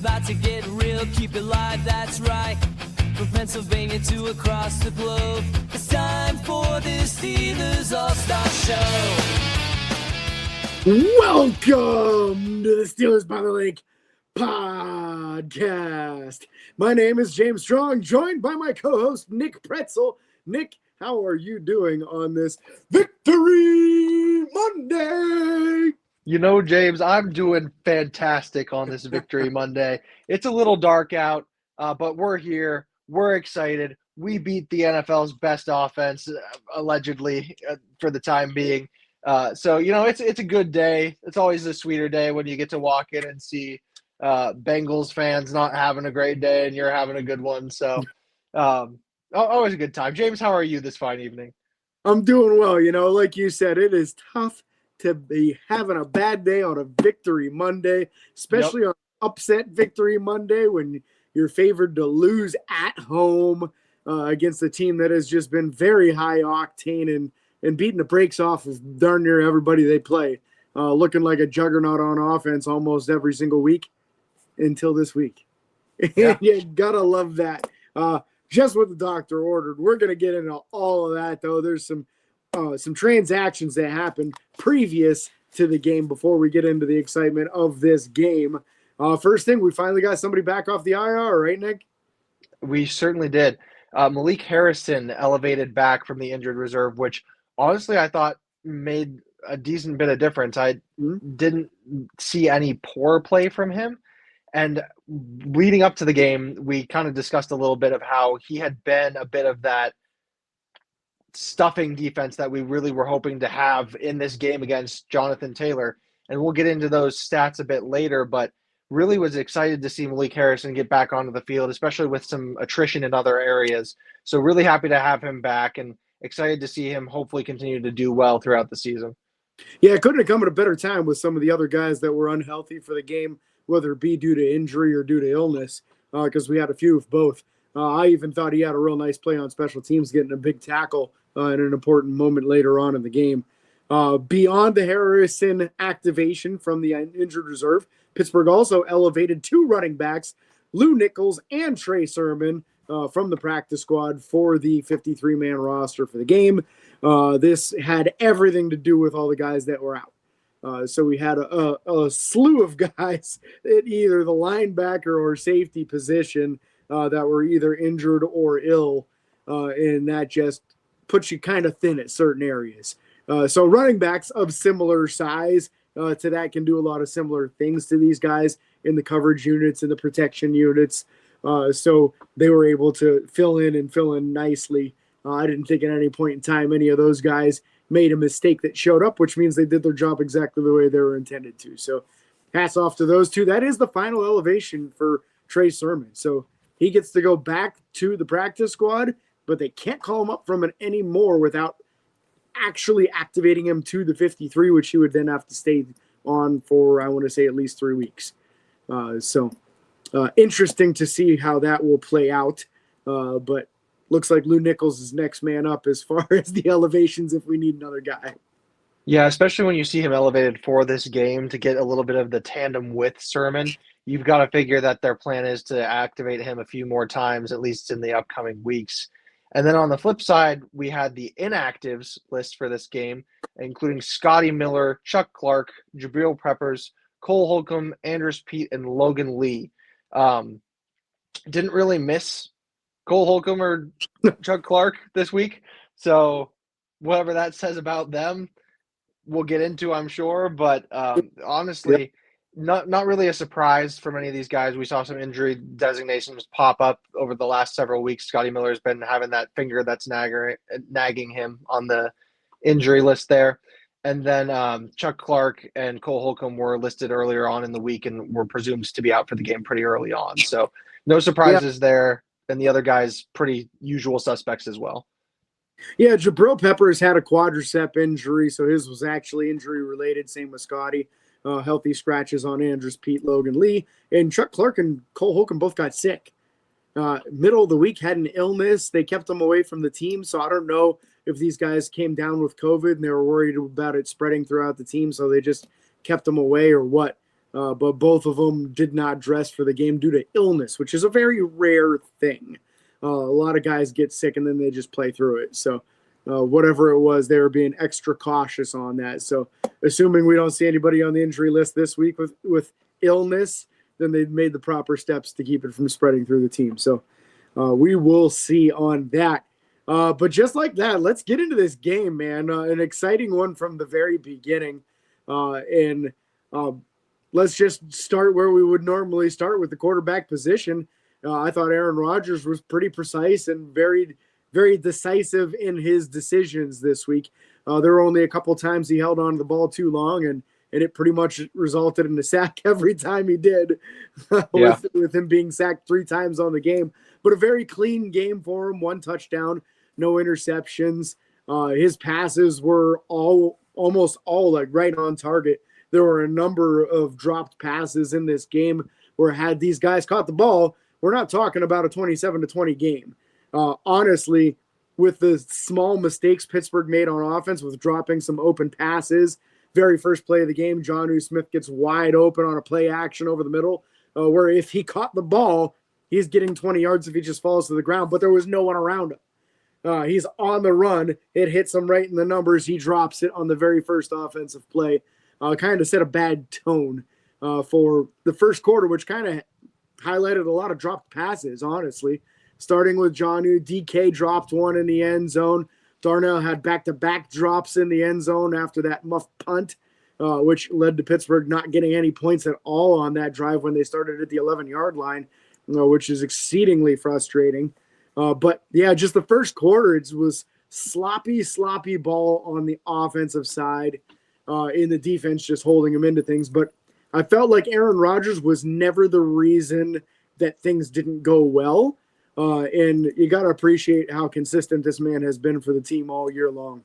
about to get real, keep it live, that's right. From Pennsylvania to across the globe, it's time for the Steelers All-Star Show. Welcome to the Steelers by the Lake podcast. My name is James Strong, joined by my co-host Nick Pretzel. Nick, how are you doing on this Victory Monday? You know, James, I'm doing fantastic on this Victory Monday. It's a little dark out, but we're here. We're excited. We beat the NFL's best offense, allegedly, for the time being. So, you know, it's a good day. It's always a sweeter day when you get to walk in and see Bengals fans not having a great day and you're having a good one. So, always a good time. James, how are you this fine evening? I'm doing well. You know, like you said, it is tough to be having a bad day on a Victory Monday, especially on upset Victory Monday when you're favored to lose at home against a team that has just been very high octane and beating the brakes off of darn near everybody they play, looking like a juggernaut on offense almost every single week until this week. Yeah. You gotta love that. Just what the doctor ordered. We're gonna get into all of that though. There's some transactions that happened previous to the game before we get into the excitement of this game. First thing, we finally got somebody back off the IR, right, Nick? We certainly did. Malik Harrison elevated back from the injured reserve, which honestly I thought made a decent bit of difference. I didn't see any poor play from him. And leading up to the game, we kind of discussed a little bit of how he had been a bit of that stuffing defense that we really were hoping to have in this game against Jonathan Taylor. And we'll get into those stats a bit later, but really was excited to see Malik Harrison get back onto the field, especially with some attrition in other areas. So really happy to have him back and excited to see him hopefully continue to do well throughout the season. Yeah, it couldn't have come at a better time with some of the other guys that were unhealthy for the game, whether it be due to injury or due to illness, because we had a few of both. I even thought he had a real nice play on special teams, getting a big tackle in an important moment later on in the game. Beyond the Harrison activation from the injured reserve, Pittsburgh also elevated two running backs, Lou Nichols and Trey Sermon, from the practice squad for the 53-man roster for the game. This had everything to do with all the guys that were out. So we had a slew of guys at either the linebacker or safety position that were either injured or ill, and that just puts you kind of thin at certain areas. So running backs of similar size to that can do a lot of similar things to these guys in the coverage units and the protection units. So they were able to fill in nicely. I didn't think at any point in time any of those guys made a mistake that showed up, which means they did their job exactly the way they were intended to. So hats off to those two. That is the final elevation for Trey Sermon. So he gets to go back to the practice squad, but they can't call him up from it anymore without actually activating him to the 53, which he would then have to stay on for, I want to say, at least 3 weeks. So interesting to see how that will play out. But looks like Lou Nichols is next man up as far as the elevations if we need another guy. Yeah, especially when you see him elevated for this game to get a little bit of the tandem with Sermon. You've got to figure that their plan is to activate him a few more times, at least in the upcoming weeks. And then on the flip side, we had the inactives list for this game, including Scotty Miller, Chuck Clark, Jabril Peppers, Cole Holcomb, Andrus Peat, and Logan Lee. Didn't really miss Cole Holcomb or Chuck Clark this week. So whatever that says about them, we'll get into, I'm sure. But honestly, not really a surprise for many of these guys. We saw some injury designations pop up over the last several weeks. Scotty Miller's been having that finger that's nagging him on the injury list there. And then Chuck Clark and Cole Holcomb were listed earlier on in the week and were presumed to be out for the game pretty early on. So no surprises there. And the other guys, pretty usual suspects as well. Yeah, Jabril Peppers had a quadricep injury, so his was actually injury-related. Same with Scotty. Healthy scratches on Andrus Peat, Logan Lee. And Chuck Clark and Cole Holcomb both got sick. Middle of the week, had an illness. They kept them away from the team, so I don't know if these guys came down with COVID and they were worried about it spreading throughout the team, so they just kept them away or what. but both of them did not dress for the game due to illness, which is a very rare thing. A lot of guys get sick and then they just play through it. So whatever it was, they were being extra cautious on that. So assuming we don't see anybody on the injury list this week with illness, then they've made the proper steps to keep it from spreading through the team. So we will see on that. But just like that, let's get into this game, man. An exciting one from the very beginning. Let's just start where we would normally start with the quarterback position. I thought Aaron Rodgers was pretty precise and very, very decisive in his decisions this week. There were only a couple times he held on to the ball too long, and it pretty much resulted in a sack every time he did, with him being sacked 3 times on the game. But a very clean game for him, 1 touchdown, no interceptions. His passes were almost all like right on target. There were a number of dropped passes in this game where had these guys caught the ball, we're not talking about a 27-20 game. Honestly, with the small mistakes Pittsburgh made on offense with dropping some open passes, very first play of the game, Jonnu Smith gets wide open on a play action over the middle, where if he caught the ball, he's getting 20 yards if he just falls to the ground, but there was no one around him. He's on the run. It hits him right in the numbers. He drops it on the very first offensive play. Kind of set a bad tone for the first quarter, which kind of highlighted a lot of dropped passes, honestly. Starting with Jonnu, DK dropped one in the end zone. Darnell had back-to-back drops in the end zone after that muff punt, which led to Pittsburgh not getting any points at all on that drive when they started at the 11-yard line, which is exceedingly frustrating. But, yeah, just the first quarter, it was sloppy ball on the offensive side, in the defense just holding him into things. But I felt like Aaron Rodgers was never the reason that things didn't go well. And you got to appreciate how consistent this man has been for the team all year long.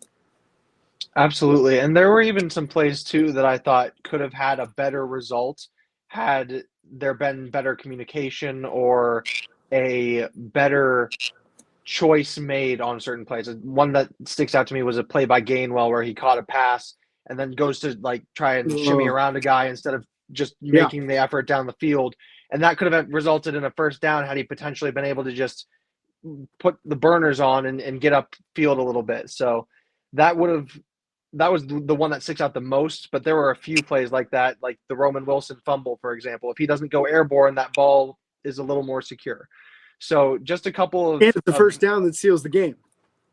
Absolutely. And there were even some plays, too, that I thought could have had a better result had there been better communication or a better choice made on certain plays. One that sticks out to me was a play by Gainwell where he caught a pass and then goes to like try and shimmy around a guy instead of just making the effort down the field. And that could have resulted in a first down had he potentially been able to just put the burners on and get upfield a little bit. So that was the one that sticks out the most. But there were a few plays like that, like the Roman Wilson fumble, for example. If he doesn't go airborne, that ball is a little more secure. So just a couple of – and it's the first down that seals the game.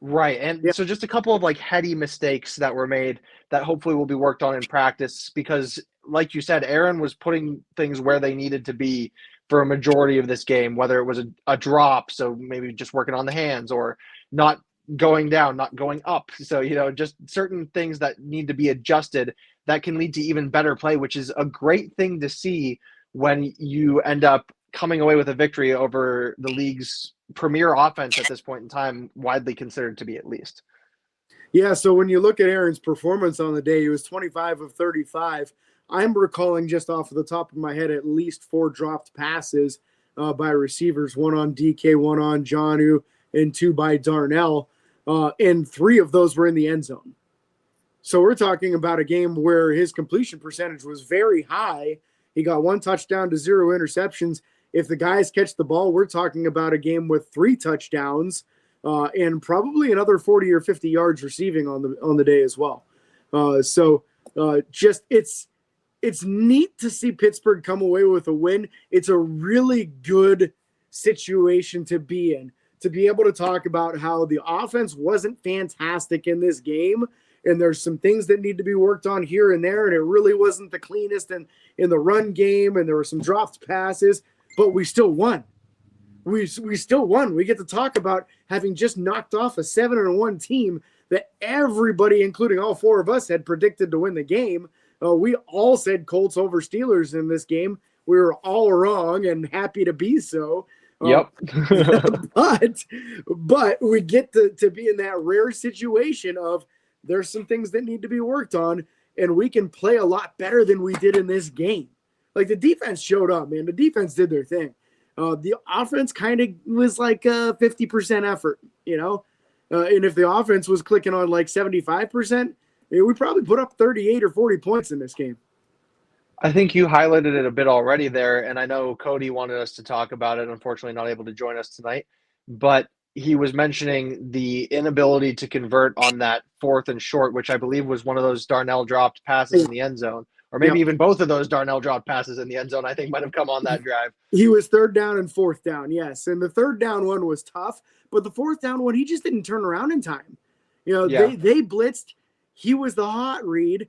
Right. And so just a couple of like heady mistakes that were made that hopefully will be worked on in practice because like you said, Aaron was putting things where they needed to be for a majority of this game, whether it was a drop, so maybe just working on the hands or not going down, not going up. So, just certain things that need to be adjusted that can lead to even better play, which is a great thing to see when you end up coming away with a victory over the league's premier offense at this point in time, widely considered to be at least. Yeah, so when you look at Aaron's performance on the day, he was 25 of 35. I'm recalling just off of the top of my head at least 4 dropped passes by receivers, 1 on DK, 1 on Jonnu, and 2 by Darnell. And 3 of those were in the end zone. So we're talking about a game where his completion percentage was very high. He got 1 touchdown to 0 interceptions. If the guys catch the ball, we're talking about a game with 3 touchdowns and probably another 40 or 50 yards receiving on the day as well. It's neat to see Pittsburgh come away with a win. It's a really good situation to be in, to be able to talk about how the offense wasn't fantastic in this game. And there's some things that need to be worked on here and there. And it really wasn't the cleanest in the run game. And there were some dropped passes, but we still won. We still won. We get to talk about having just knocked off a 7-1 team that everybody, including all 4 of us, had predicted to win the game. We all said Colts over Steelers in this game. We were all wrong and happy to be so. Yep. but we get to be in that rare situation of there's some things that need to be worked on, and we can play a lot better than we did in this game. Like the defense showed up, man. The defense did their thing. The offense kind of was like a 50% effort, and if the offense was clicking on like 75%, we probably put up 38 or 40 points in this game. I think you highlighted it a bit already there, and I know Cody wanted us to talk about it. Unfortunately, not able to join us tonight, but he was mentioning the inability to convert on that fourth and short, which I believe was one of those Darnell dropped passes Yeah. in the end zone, or maybe Yep. even both of those Darnell dropped passes in the end zone. I think might have come on that drive. He was third down and fourth down, yes. And the third down one was tough, but the fourth down one, he just didn't turn around in time. Yeah, They blitzed. He was the hot read,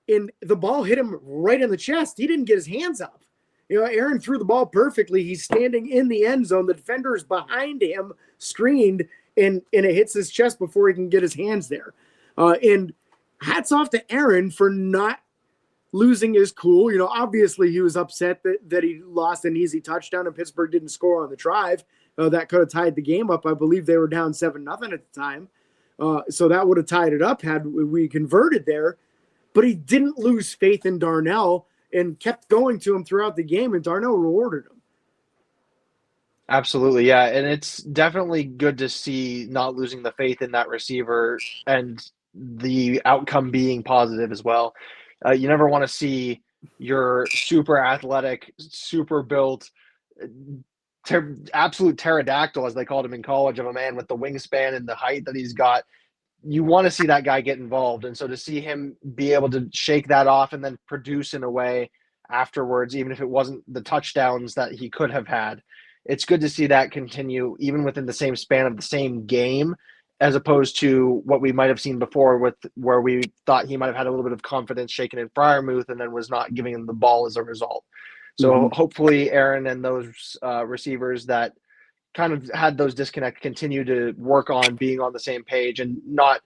and the ball hit him right in the chest. He didn't get his hands up. Aaron threw the ball perfectly. He's standing in the end zone. The defender is behind him, screened, and it hits his chest before he can get his hands there. And hats off to Aaron for not losing his cool. Obviously he was upset that he lost an easy touchdown and Pittsburgh didn't score on the drive. That could have tied the game up. I believe they were down 7-0 at the time. So that would have tied it up had we converted there. But he didn't lose faith in Darnell and kept going to him throughout the game, and Darnell rewarded him. absolutely. Yeah, and it's definitely good to see not losing the faith in that receiver and the outcome being positive as well. You never want to see your super athletic, super built, absolute pterodactyl, as they called him in college, of a man with the wingspan and the height that he's got. You want to see that guy get involved. And so to see him be able to shake that off and then produce in a way afterwards, even if it wasn't the touchdowns that he could have had, it's good to see that continue even within the same span of the same game, as opposed to what we might have seen before with where we thought he might have had a little bit of confidence shaken in Freiermuth and then was not giving him the ball as a result. So hopefully Aaron and those receivers that kind of had those disconnects continue to work on being on the same page and not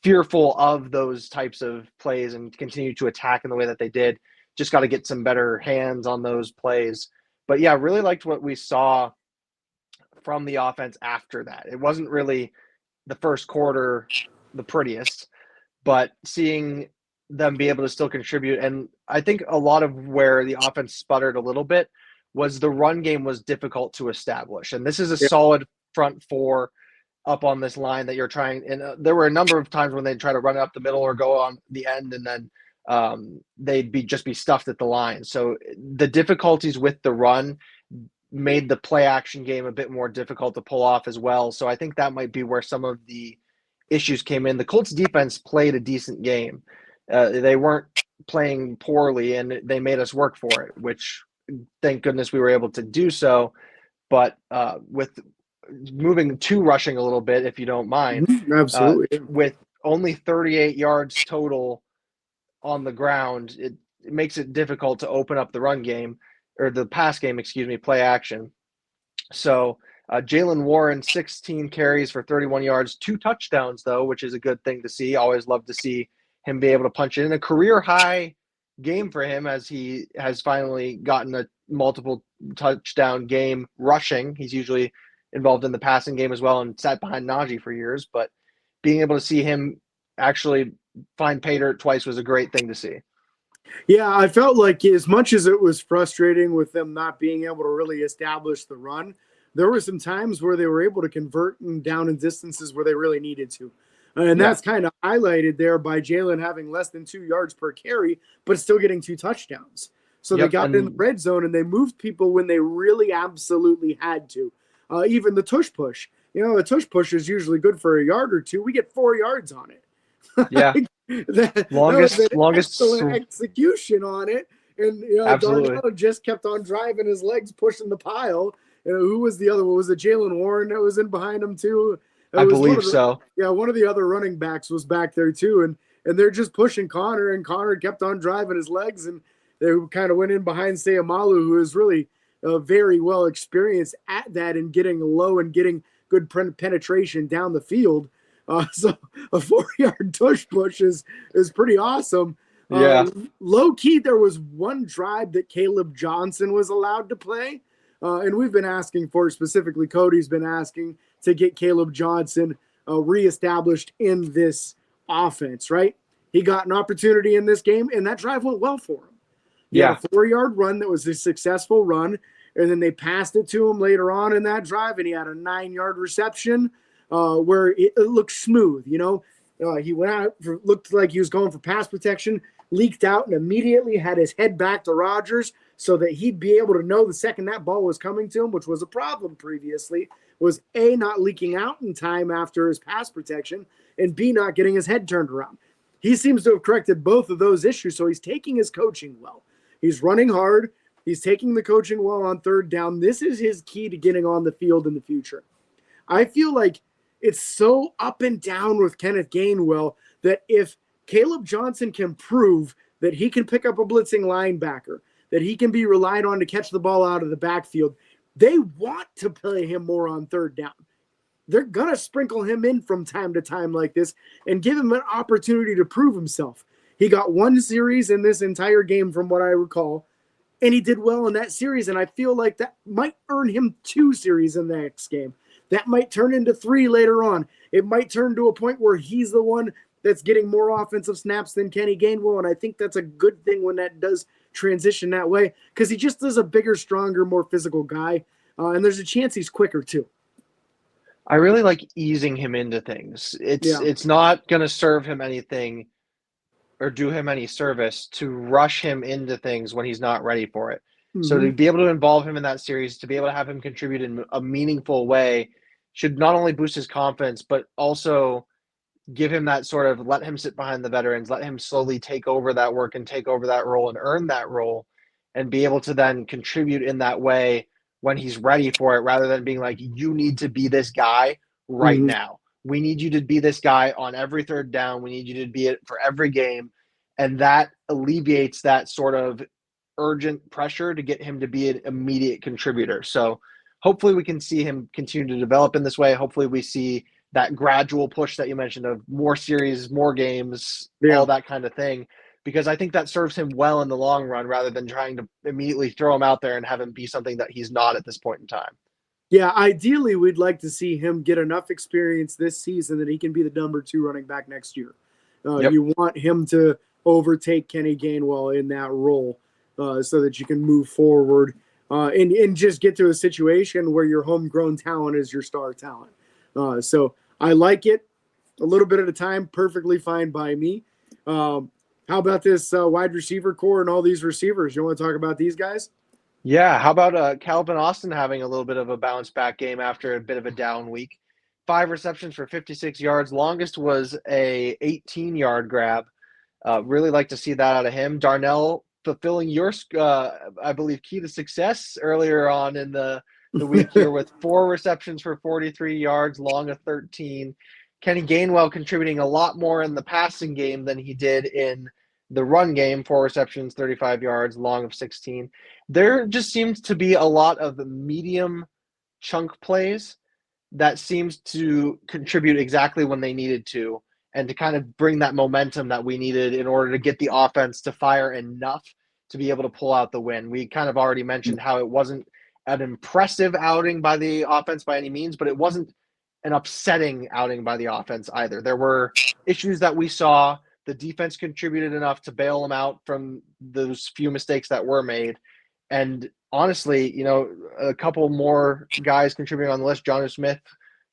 fearful of those types of plays and continue to attack in the way that they did. Just got to get some better hands on those plays. But yeah, really liked what we saw from the offense after that. It wasn't really the first quarter the prettiest, but seeing them be able to still contribute. And I think a lot of where the offense sputtered a little bit was the run game was difficult to establish. And this is a solid front four up on this line that you're trying. And there were a number of times when they'd try to run it up the middle or go on the end, and then they'd just be stuffed at the line. So the difficulties with the run made the play action game a bit more difficult to pull off as well. So I think that might be where some of the issues came in. The Colts defense played a decent game. They weren't playing poorly, and they made us work for it, which thank goodness we were able to do so. But with moving to rushing a little bit, if you don't mind, Absolutely. with only 38 yards total on the ground, it makes it difficult to open up the run game, or the pass game, play action. So Jalen Warren, 16 carries for 31 yards, 2 touchdowns, though, which is a good thing to see. Always love to see him be able to punch it in. A career high game for him, as he has finally gotten a multiple touchdown game rushing. He's usually involved in the passing game as well and sat behind Najee for years. But being able to see him actually find pay dirt twice was a great thing to see. Yeah, I felt like as much as it was frustrating with them not being able to really establish the run, there were some times where they were able to convert down in distances where they really needed to. And that's kind of highlighted there by Jalen having less than 2 yards per carry, but still getting 2 touchdowns. So they got in the red zone and they moved people when they really absolutely had to. Even the tush push. A tush push is usually good for a yard or two. We get 4 yards on it. Yeah. longest execution on it. And Darnell just kept on driving his legs, pushing the pile. Who was the other one? Was it Jalen Warren that was in behind him too? I believe so. Yeah, one of the other running backs was back there too, and they're just pushing Connor, and Connor kept on driving his legs, and they kind of went in behind Sayamalu, who is really very well experienced at that and getting low and getting good penetration down the field. So a 4-yard tush push is pretty awesome. Yeah. Low key, there was one drive that Caleb Johnson was allowed to play. And we've been asking for, specifically Cody's been asking to get Caleb Johnson reestablished in this offense, right? He got an opportunity in this game, and that drive went well for him. He had a 4-yard run that was a successful run, and then they passed it to him later on in that drive, and he had a 9-yard reception where it looked smooth, He went out, looked like he was going for pass protection, leaked out and immediately had his head back to Rodgers so that he'd be able to know the second that ball was coming to him, which was a problem previously, was A, not leaking out in time after his pass protection, and B, not getting his head turned around. He seems to have corrected both of those issues, so he's taking his coaching well. He's running hard. He's taking the coaching well on third down. This is his key to getting on the field in the future. I feel like it's so up and down with Kenneth Gainwell that if Caleb Johnson can prove that he can pick up a blitzing linebacker, that he can be relied on to catch the ball out of the backfield, they want to play him more on third down. They're going to sprinkle him in from time to time like this and give him an opportunity to prove himself. He got one series in this entire game from what I recall, and he did well in that series, and I feel like that might earn him 2 series in the next game. That might turn into 3 later on. It might turn to a point where he's the one that's getting more offensive snaps than Kenny Gainwell, and I think that's a good thing when that does transition that way because he just is a bigger, stronger, more physical guy, and there's a chance he's quicker too. I really like easing him into things. It's not going to serve him anything or do him any service to rush him into things when he's not ready for it. Mm-hmm. So to be able to involve him in that series, to be able to have him contribute in a meaningful way should not only boost his confidence, but also give him that sort of let him sit behind the veterans, let him slowly take over that work and take over that role and earn that role and be able to then contribute in that way when he's ready for it, rather than being like, you need to be this guy right now. We need you to be this guy on every third down. We need you to be it for every game. And that alleviates that sort of urgent pressure to get him to be an immediate contributor. So hopefully we can see him continue to develop in this way. Hopefully we see that gradual push that you mentioned of more series, more games, all that kind of thing. Because I think that serves him well in the long run rather than trying to immediately throw him out there and have him be something that he's not at this point in time. Yeah, ideally, we'd like to see him get enough experience this season that he can be the number 2 running back next year. You want him to overtake Kenny Gainwell in that role so that you can move forward and just get to a situation where your homegrown talent is your star talent. So I like it. A little bit at a time, perfectly fine by me. How about this wide receiver core and all these receivers? You want to talk about these guys? Yeah. How about Calvin Austin having a little bit of a bounce back game after a bit of a down week? 5 receptions for 56 yards. Longest was a 18-yard grab. Really like to see that out of him. Darnell fulfilling your, I believe, key to success earlier on in the week here with 4 receptions for 43 yards, long of 13. Kenny Gainwell contributing a lot more in the passing game than he did in the run game. 4 receptions, 35 yards, long of 16. There just seems to be a lot of medium chunk plays that seems to contribute exactly when they needed to and to kind of bring that momentum that we needed in order to get the offense to fire enough to be able to pull out the win. We kind of already mentioned how it wasn't an impressive outing by the offense by any means, but it wasn't an upsetting outing by the offense either. There were issues that we saw. The defense contributed enough to bail them out from those few mistakes that were made. And honestly, a couple more guys contributing on the list. Jonnu Smith,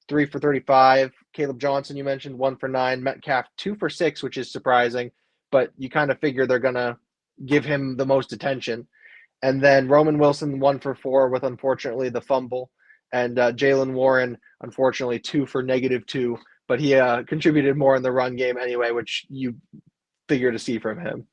3 for 35. Caleb Johnson, you mentioned, 1 for 9. Metcalf, 2 for 6, which is surprising. But you kind of figure they're going to give him the most attention. And then Roman Wilson, 1 for 4 with, unfortunately, the fumble. And Jaylen Warren, unfortunately, 2 for -2. But he contributed more in the run game anyway, which you figure to see from him.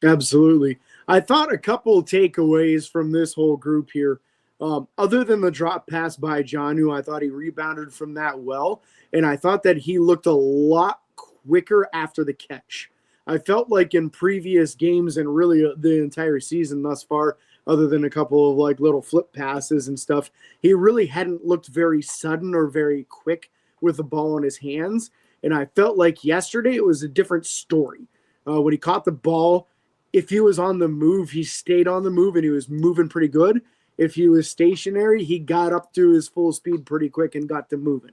Absolutely. I thought a couple takeaways from this whole group here. Other than the drop pass by Jonnu, I thought he rebounded from that well. And I thought that he looked a lot quicker after the catch. I felt like in previous games and really the entire season thus far, other than a couple of like little flip passes and stuff, he really hadn't looked very sudden or very quick with the ball in his hands. And I felt like yesterday it was a different story. When he caught the ball, if he was on the move, he stayed on the move and he was moving pretty good. If he was stationary, he got up to his full speed pretty quick and got to moving.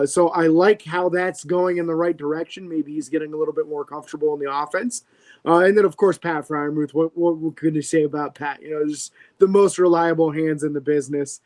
So I like how that's going in the right direction. Maybe he's getting a little bit more comfortable in the offense. And then, of course, Pat Freiermuth. What could you say about Pat? Just the most reliable hands in the business.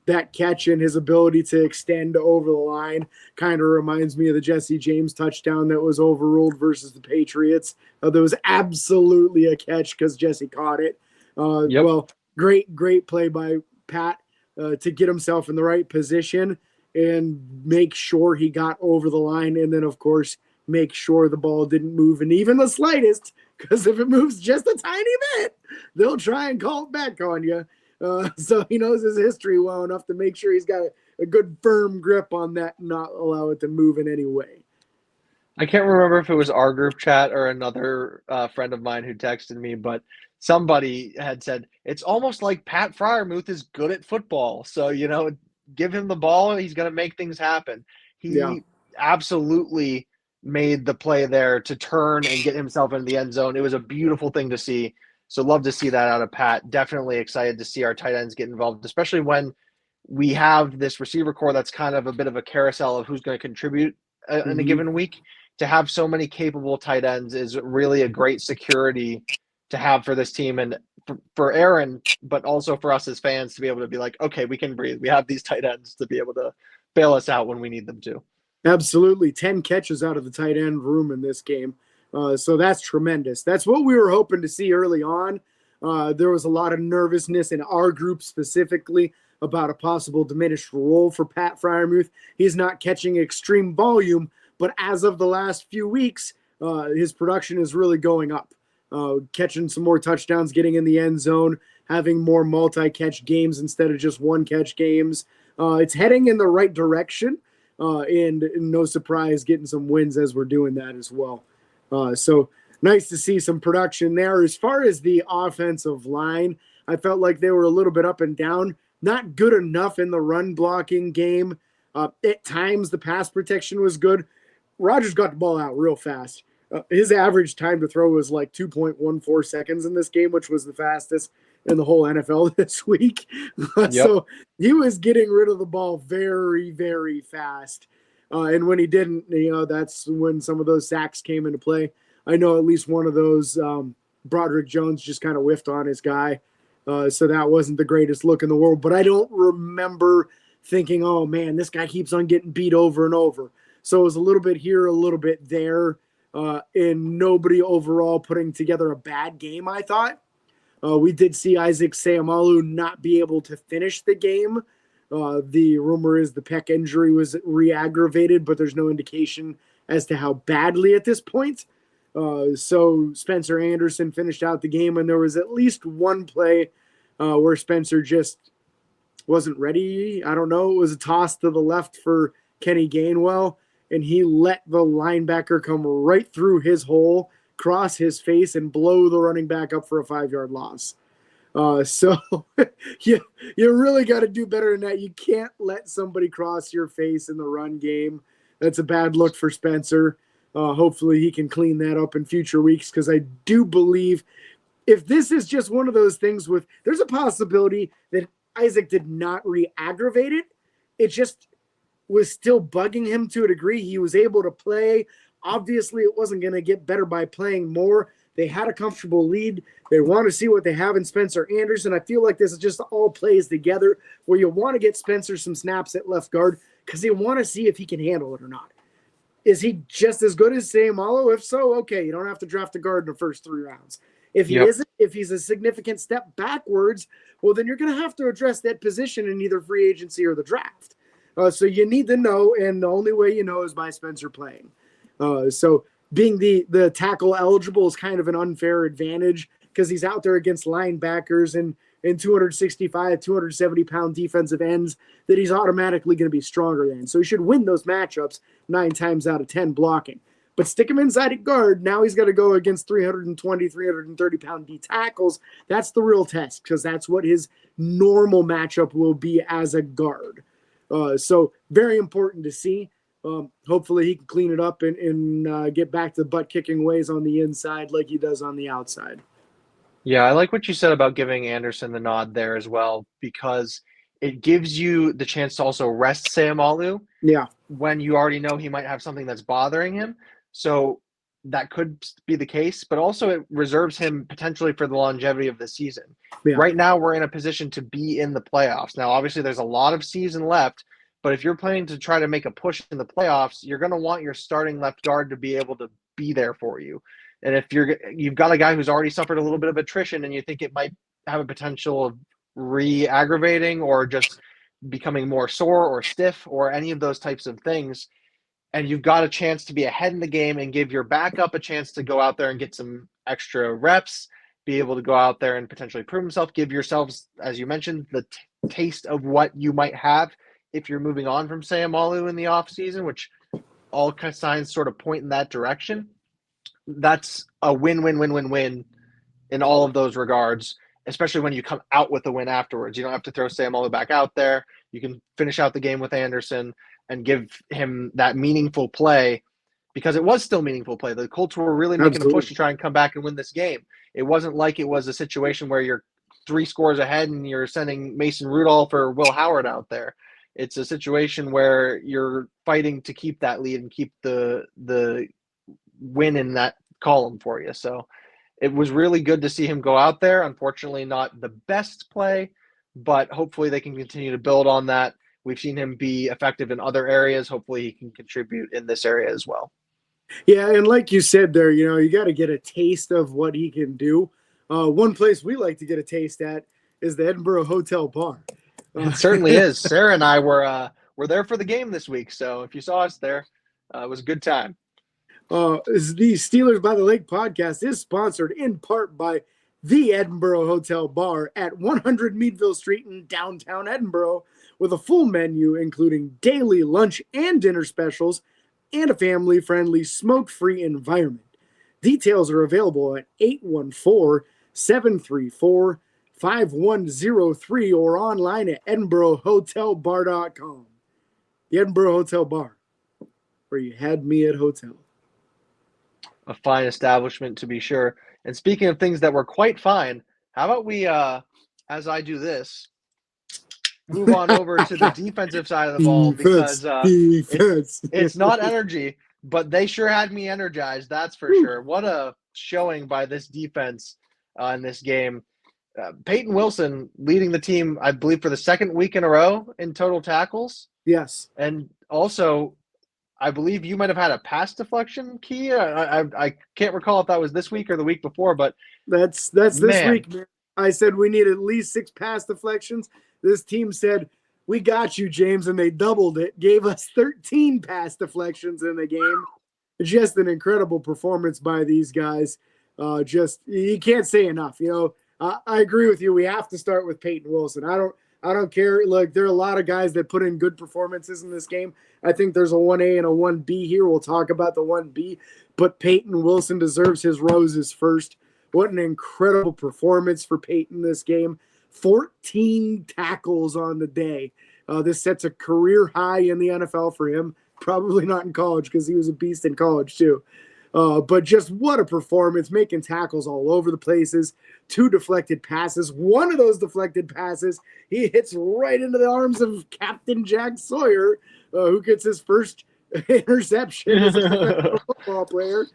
That catch and his ability to extend over the line kind of reminds me of the Jesse James touchdown that was overruled versus the Patriots. That was absolutely a catch because Jesse caught it. Yep. Well, great play by Pat to get himself in the right position and make sure he got over the line. And then, of course, make sure the ball didn't move in even the slightest, because if it moves just a tiny bit, they'll try and call it back on you. So he knows his history well enough to make sure he's got a good firm grip on that and not allow it to move in any way. I can't remember if it was our group chat or another friend of mine who texted me, but somebody had said, it's almost like Pat Freiermuth is good at football. So, give him the ball and he's going to make things happen. Yeah. He absolutely made the play there to turn and get himself into the end zone. It was a beautiful thing to see. So love to see that out of Pat. Definitely excited to see our tight ends get involved, especially when we have this receiver core that's kind of a bit of a carousel of who's going to contribute in a given week. To have so many capable tight ends is really a great security to have for this team and for Aaron, but also for us as fans to be able to be like, okay, we can breathe. We have these tight ends to be able to bail us out when we need them to. Absolutely. 10 catches out of the tight end room in this game. So that's tremendous. That's what we were hoping to see early on. There was a lot of nervousness in our group specifically about a possible diminished role for Pat Freiermuth. He's not catching extreme volume, but as of the last few weeks, his production is really going up. Catching some more touchdowns, getting in the end zone, having more multi-catch games instead of just one-catch games. It's heading in the right direction, and no surprise getting some wins as we're doing that as well. So nice to see some production there. As far as the offensive line, I felt like they were a little bit up and down. Not good enough in the run blocking game. At times, the pass protection was good. Rodgers got the ball out real fast. His average time to throw was like 2.14 seconds in this game, which was the fastest in the whole NFL this week. Yep. So he was getting rid of the ball very, very fast. And when he didn't, that's when some of those sacks came into play. I know at least one of those, Broderick Jones just kind of whiffed on his guy. So that wasn't the greatest look in the world. But I don't remember thinking, oh, man, this guy keeps on getting beat over and over. So it was a little bit here, a little bit there, and nobody overall putting together a bad game, I thought. We did see Isaac Seumalo not be able to finish the game. The rumor is the pec injury was re-aggravated, but there's no indication as to how badly at this point. So Spencer Anderson finished out the game, and there was at least one play where Spencer just wasn't ready. I don't know. It was a toss to the left for Kenny Gainwell, and he let the linebacker come right through his hole, cross his face, and blow the running back up for a 5-yard loss. So you really got to do better than that. You can't let somebody cross your face in the run game. That's a bad look for Spencer. Hopefully he can clean that up in future weeks, because I do believe if this is just one of those things there's a possibility that Isaac did not re-aggravate it. It just was still bugging him to a degree. He was able to play. Obviously, it wasn't going to get better by playing more. They had a comfortable lead. They want to see what they have in Spencer Anderson. I feel like this is just all plays together where you want to get Spencer some snaps at left guard because you want to see if he can handle it or not. Is he just as good as Seumalo? If so, okay, you don't have to draft a guard in the first 3 rounds. If he isn't, if he's a significant step backwards, well, then you're going to have to address that position in either free agency or the draft. So you need to know, and the only way you know is by Spencer playing. So being the tackle eligible is kind of an unfair advantage because he's out there against linebackers and 265, 270-pound defensive ends that he's automatically going to be stronger than. So he should win those matchups 9 times out of 10 blocking. But stick him inside at guard. Now he's got to go against 320, 330-pound D tackles. That's the real test because that's what his normal matchup will be as a guard. So very important to see. Hopefully he can clean it up and get back to the butt-kicking ways on the inside like he does on the outside. Yeah, I like what you said about giving Anderson the nod there as well, because it gives you the chance to also rest Seumalo Yeah. when you already know he might have something that's bothering him. So that could be the case, but also it reserves him potentially for the longevity of the season. Yeah. Right now, we're in a position to be in the playoffs. Now, obviously, there's a lot of season left, but if you're planning to try to make a push in the playoffs, you're going to want your starting left guard to be able to be there for you. And if you've got a guy who's already suffered a little bit of attrition and you think it might have a potential of re-aggravating or just becoming more sore or stiff or any of those types of things, and you've got a chance to be ahead in the game and give your backup a chance to go out there and get some extra reps, be able to go out there and potentially prove himself, give yourselves, as you mentioned, the taste of what you might have if you're moving on from Sayamalu in the offseason, which all signs sort of point in that direction. That's a win-win-win-win-win in all of those regards, especially when you come out with a win afterwards. You don't have to throw Sayamalu back out there. You can finish out the game with Anderson and give him that meaningful play, because it was still meaningful play. The Colts were really making a push to try and come back and win this game. It wasn't like it was a situation where you're 3 scores ahead and you're sending Mason Rudolph or Will Howard out there. It's a situation where you're fighting to keep that lead and keep the win in that column for you. So it was really good to see him go out there. Unfortunately, not the best play, but hopefully they can continue to build on that. We've seen him be effective in other areas. Hopefully he can contribute in this area as well. Yeah, and like you said there, you got to get a taste of what he can do. One place we like to get a taste at is the Edinburgh Hotel Bar. It certainly is. Sarah and I were there for the game this week, so if you saw us there, it was a good time. The Steelers by the Lake podcast is sponsored in part by the Edinburgh Hotel Bar at 100 Meadville Street in downtown Edinburgh, with a full menu including daily lunch and dinner specials and a family-friendly, smoke-free environment. Details are available at 814-734-5103 or online at edinburghhotelbar.com. The Edinburgh Hotel Bar, where you had me at hotel. A fine establishment, to be sure. And speaking of things that were quite fine, how about we, as I do this, move on over to the defensive side of the ball, because it's not energy, but they sure had me energized, that's for sure. What a showing by this defense in this game. Peyton Wilson leading the team, I believe, for the second week in a row in total tackles. Yes. And also, I believe you might have had a pass deflection, Key. I can't recall if that was this week or the week before, but that's this week, man. I said we need at least 6 pass deflections. This team said, we got you, James, and they doubled it, gave us 13 pass deflections in the game. Just an incredible performance by these guys. You can't say enough. I agree with you. We have to start with Peyton Wilson. I don't care. Look, there are a lot of guys that put in good performances in this game. I think there's a 1A and a 1B here. We'll talk about the 1B, but Peyton Wilson deserves his roses first. What an incredible performance for Peyton this game. 14 tackles on the day. This sets a career high in the NFL for him. Probably not in college, because he was a beast in college too. But just what a performance, making tackles all over the places. 2 deflected passes. One of those deflected passes, he hits right into the arms of Captain Jack Sawyer, who gets his first interception as a football player.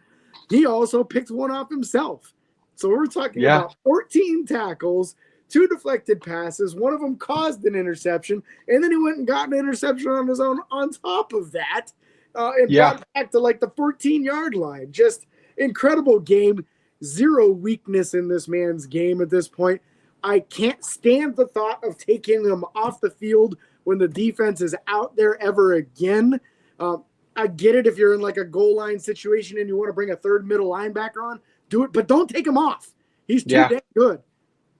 He also picked one off himself. So we're talking about 14 tackles, 2 deflected passes. One of them caused an interception, and then he went and got an interception on his own on top of that, and brought it back to like the 14-yard line. Just incredible game. 0 weakness in this man's game at this point. I can't stand the thought of taking him off the field when the defense is out there ever again. I get it if you're in like a goal line situation and you want to bring a third middle linebacker on, do it, but don't take him off. He's too damn good.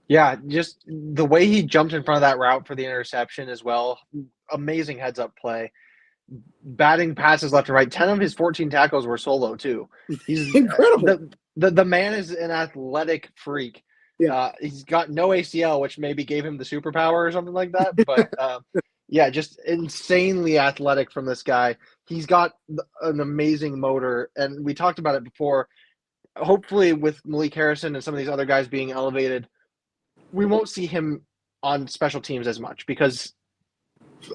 Yeah, just the way he jumped in front of that route for the interception as well. Amazing heads-up play. Batting passes left and right. 10 of his 14 tackles were solo, too. He's incredible. The man is an athletic freak. Yeah. He's got no ACL, which maybe gave him the superpower or something like that. But, just insanely athletic from this guy. He's got an amazing motor, and we talked about it before. Hopefully with Malik Harrison and some of these other guys being elevated, we won't see him on special teams as much, because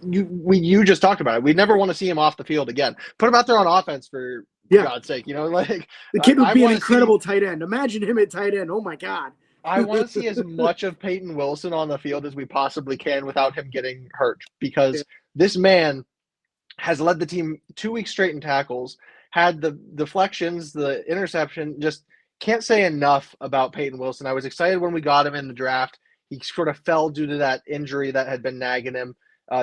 You just talked about it. We never want to see him off the field again. Put him out there on offense for God's sake. Like the kid would be an want to see. incredible tight end. Imagine him at tight end. Oh my God. I want to see as much of Peyton Wilson on the field as we possibly can without him getting hurt, because this man has led the team 2 weeks straight in tackles, had the deflections, the interception. Just can't say enough about Peyton Wilson. I was excited when we got him in the draft. He sort of fell due to that injury that had been nagging him.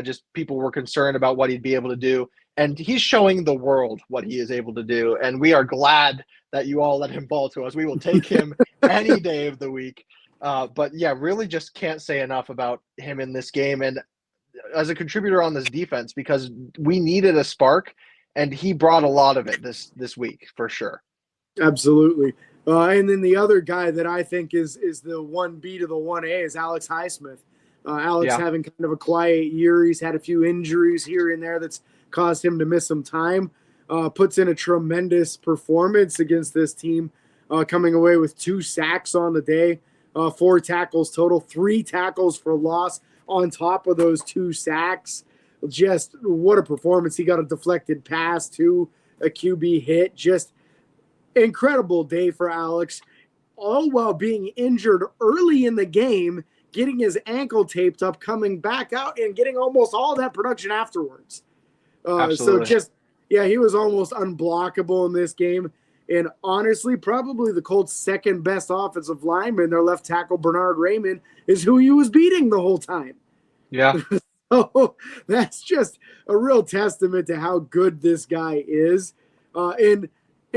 Just people were concerned about what he'd be able to do. And he's showing the world what he is able to do. And we are glad that you all let him fall to us. We will take him any day of the week. But yeah, really just can't say enough about him in this game and as a contributor on this defense, because we needed a spark and he brought a lot of it this week for sure. Absolutely. And then the other guy that I think is the 1B to the 1A is Alex Highsmith. Alex having kind of a quiet year. He's had a few injuries here and there that's caused him to miss some time. Puts in a tremendous performance against this team, coming away with 2 sacks on the day, 4 tackles total, 3 tackles for loss on top of those 2 sacks. Just what a performance. He got a deflected pass to a QB hit. Just incredible day for Alex, all while being injured early in the game, getting his ankle taped up, coming back out, and getting almost all that production afterwards. So just, he was almost unblockable in this game. And honestly, probably the Colts' second best offensive lineman, their left tackle, Bernard Raymond, is who he was beating the whole time. Yeah. So that's just a real testament to how good this guy is. And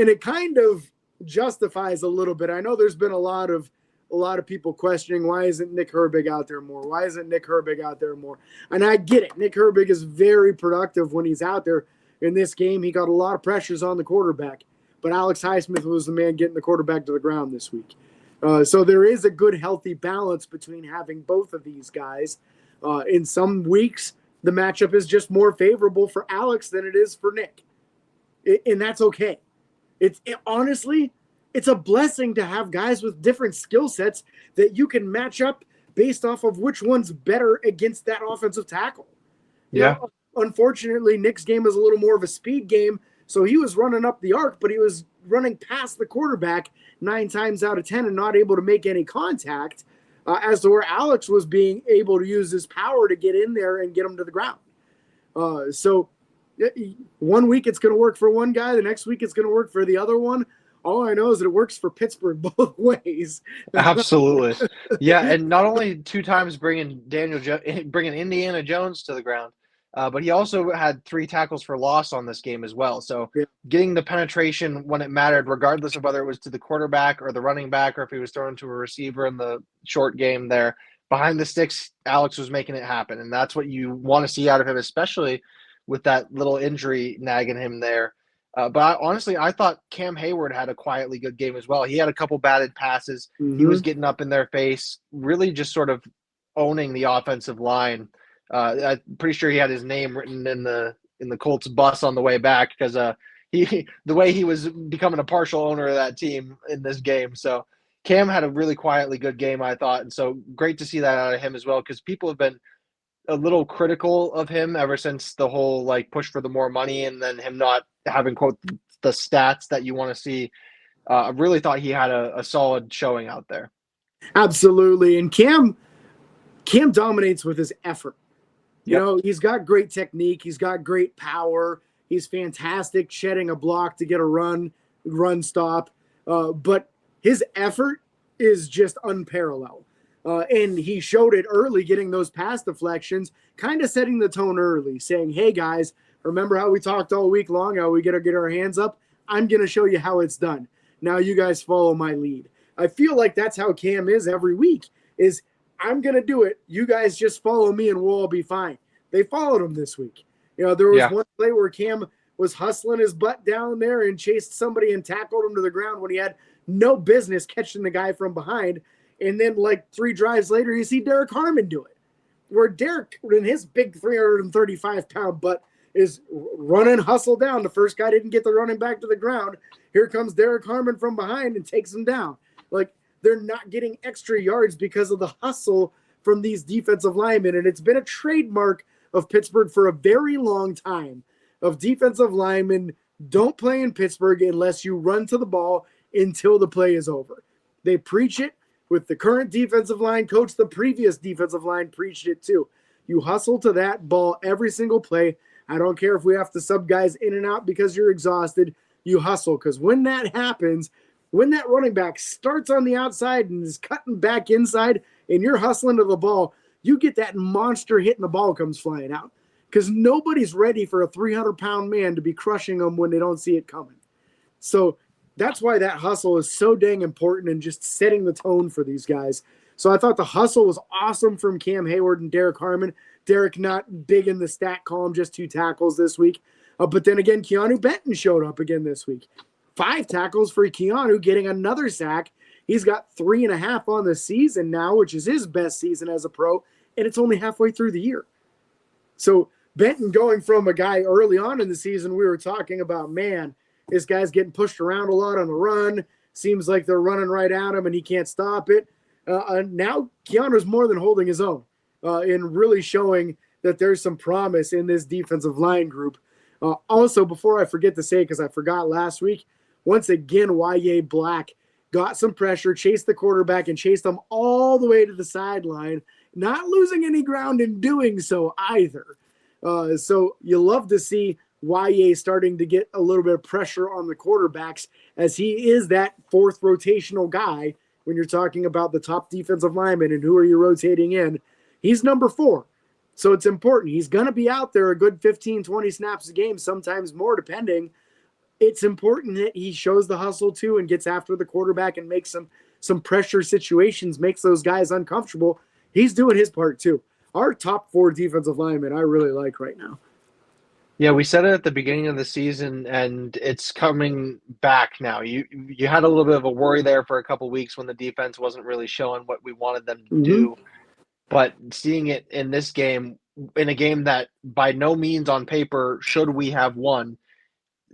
it kind of justifies a little bit. I know there's been a lot of people questioning, why isn't Nick Herbig out there more? Why isn't Nick Herbig out there more? And I get it. Nick Herbig is very productive when he's out there. In this game, he got a lot of pressures on the quarterback. But Alex Highsmith was the man getting the quarterback to the ground this week. So there is a good, healthy balance between having both of these guys. In some weeks, the matchup is just more favorable for Alex than it is for Nick. And that's okay. Honestly, it's a blessing to have guys with different skill sets that you can match up based off of which one's better against that offensive tackle. Yeah. Unfortunately, Nick's game is a little more of a speed game, so he was running up the arc, but he was running past the quarterback 9 times out of 10 and not able to make any contact, as to where Alex was being able to use his power to get in there and get him to the ground. So 1 week it's going to work for one guy, the next week it's going to work for the other one. All I know is that it works for Pittsburgh both ways. Absolutely. Yeah, and not only 2 times bringing Indiana Jones to the ground, but he also had 3 tackles for loss on this game as well. So getting the penetration when it mattered, regardless of whether it was to the quarterback or the running back, or if he was thrown to a receiver in the short game there, behind the sticks, Alex was making it happen. And that's what you want to see out of him, especially with that little injury nagging him there. But honestly, I thought Cam Hayward had a quietly good game as well. He had a couple batted passes. Mm-hmm. He was getting up in their face, really just sort of owning the offensive line. I'm pretty sure he had his name written in the Colts bus on the way back, because the way he was becoming a partial owner of that team in this game. So Cam had a really quietly good game, I thought. And so great to see that out of him as well, because people have been a little critical of him ever since the whole push for the more money and then him not having, quote, the stats that you want to see. I really thought he had a solid showing out there. Absolutely. And Cam dominates with his effort. You know, he's got great technique. He's got great power. He's fantastic shedding a block to get a run stop. But his effort is just unparalleled. And he showed it early, getting those pass deflections, kind of setting the tone early, saying, hey, guys, remember how we talked all week long, how we got to get our hands up? I'm going to show you how it's done. Now you guys follow my lead. I feel like that's how Cam is every week, is I'm going to do it. You guys just follow me and we'll all be fine. They followed him this week. You know, there was one play where Cam was hustling his butt down there and chased somebody and tackled him to the ground when he had no business catching the guy from behind. And then 3 drives later, you see Derek Harmon do it, where Derek, in his big 335-pound butt, is running hustle down. The first guy didn't get the running back to the ground. Here comes Derek Harmon from behind and takes him down. They're not getting extra yards because of the hustle from these defensive linemen. And it's been a trademark of Pittsburgh for a very long time of defensive linemen don't play in Pittsburgh unless you run to the ball until the play is over. They preach it with the current defensive line coach. The previous defensive line preached it too. You hustle to that ball every single play. I don't care if we have to sub guys in and out because you're exhausted. You hustle, because when that happens, when that running back starts on the outside and is cutting back inside and you're hustling to the ball, you get that monster hit and the ball comes flying out, because nobody's ready for a 300-pound man to be crushing them when they don't see it coming. So that's why that hustle is so dang important and just setting the tone for these guys. So I thought the hustle was awesome from Cam Hayward and Derek Harmon. Derek not big in the stat column, just 2 tackles this week. But then again, Keanu Benton showed up again this week. 5 tackles for Keanu, getting another sack. He's got 3.5 on the season now, which is his best season as a pro, and it's only halfway through the year. So Benton going from a guy early on in the season, we were talking about, man, this guy's getting pushed around a lot on the run. Seems like they're running right at him and he can't stop it. Now Keanu's more than holding his own and really showing that there's some promise in this defensive line group. Also, before I forget to say, because I forgot last week, once again, Y.A. Black got some pressure, chased the quarterback, and chased him all the way to the sideline, not losing any ground in doing so either. So you love to see Y.A. starting to get a little bit of pressure on the quarterbacks, as he is that 4th rotational guy when you're talking about the top defensive lineman and who are you rotating in. He's number 4. So it's important. He's going to be out there a good 15, 20 snaps a game, sometimes more depending. It's important that he shows the hustle too and gets after the quarterback and makes some pressure situations, makes those guys uncomfortable. He's doing his part too. Our top 4 defensive linemen I really like right now. Yeah, we said it at the beginning of the season, and it's coming back now. You had a little bit of a worry there for a couple weeks when the defense wasn't really showing what we wanted them to do. But seeing it in this game, in a game that by no means on paper should we have won,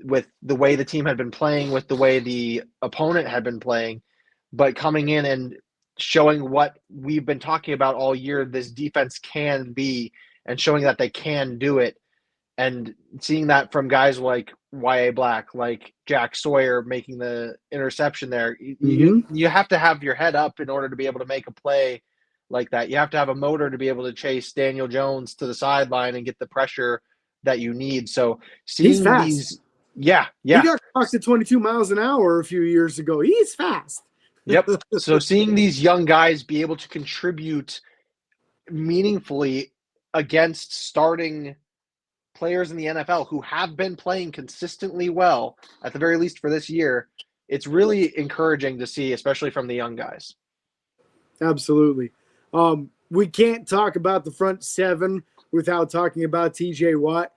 with the way the team had been playing, with the way the opponent had been playing, but coming in and showing what we've been talking about all year, this defense can be, and showing that they can do it. And seeing that from guys like Y.A. Black, like Jack Sawyer making the interception there, you have to have your head up in order to be able to make a play like that. You have to have a motor to be able to chase Daniel Jones to the sideline and get the pressure that you need. So seeing these, he got clocked at 22 miles an hour a few years ago. He's fast. Yep. So seeing these young guys be able to contribute meaningfully against starting players in the NFL who have been playing consistently well, at the very least for this year, it's really encouraging to see, especially from the young guys. Absolutely. We can't talk about the front 7 without talking about T.J. Watt.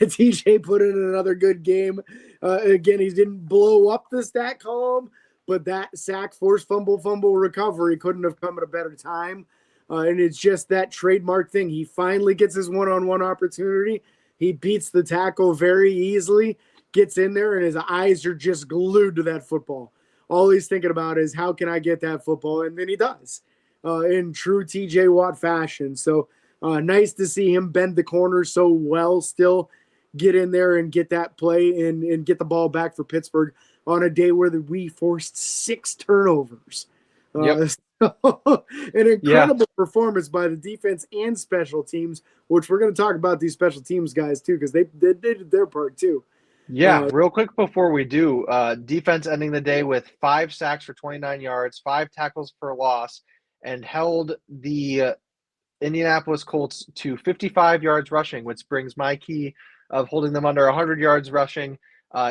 T.J. put in another good game. Again, he didn't blow up the stat column, but that sack, forced fumble recovery couldn't have come at a better time. And it's just that trademark thing. He finally gets his one-on-one opportunity. He beats the tackle very easily, gets in there, and his eyes are just glued to that football. All he's thinking about is, how can I get that football? And then he does, in true T.J. Watt fashion. So nice to see him bend the corner so well, still get in there and get that play and get the ball back for Pittsburgh on a day where we forced 6 turnovers. An incredible performance by the defense and special teams, which we're going to talk about these special teams guys too, because they did their part too. Real quick before we do, defense ending the day with 5 sacks for 29 yards, 5 tackles for loss, and held the Indianapolis Colts to 55 yards rushing, which brings my key of holding them under 100 yards rushing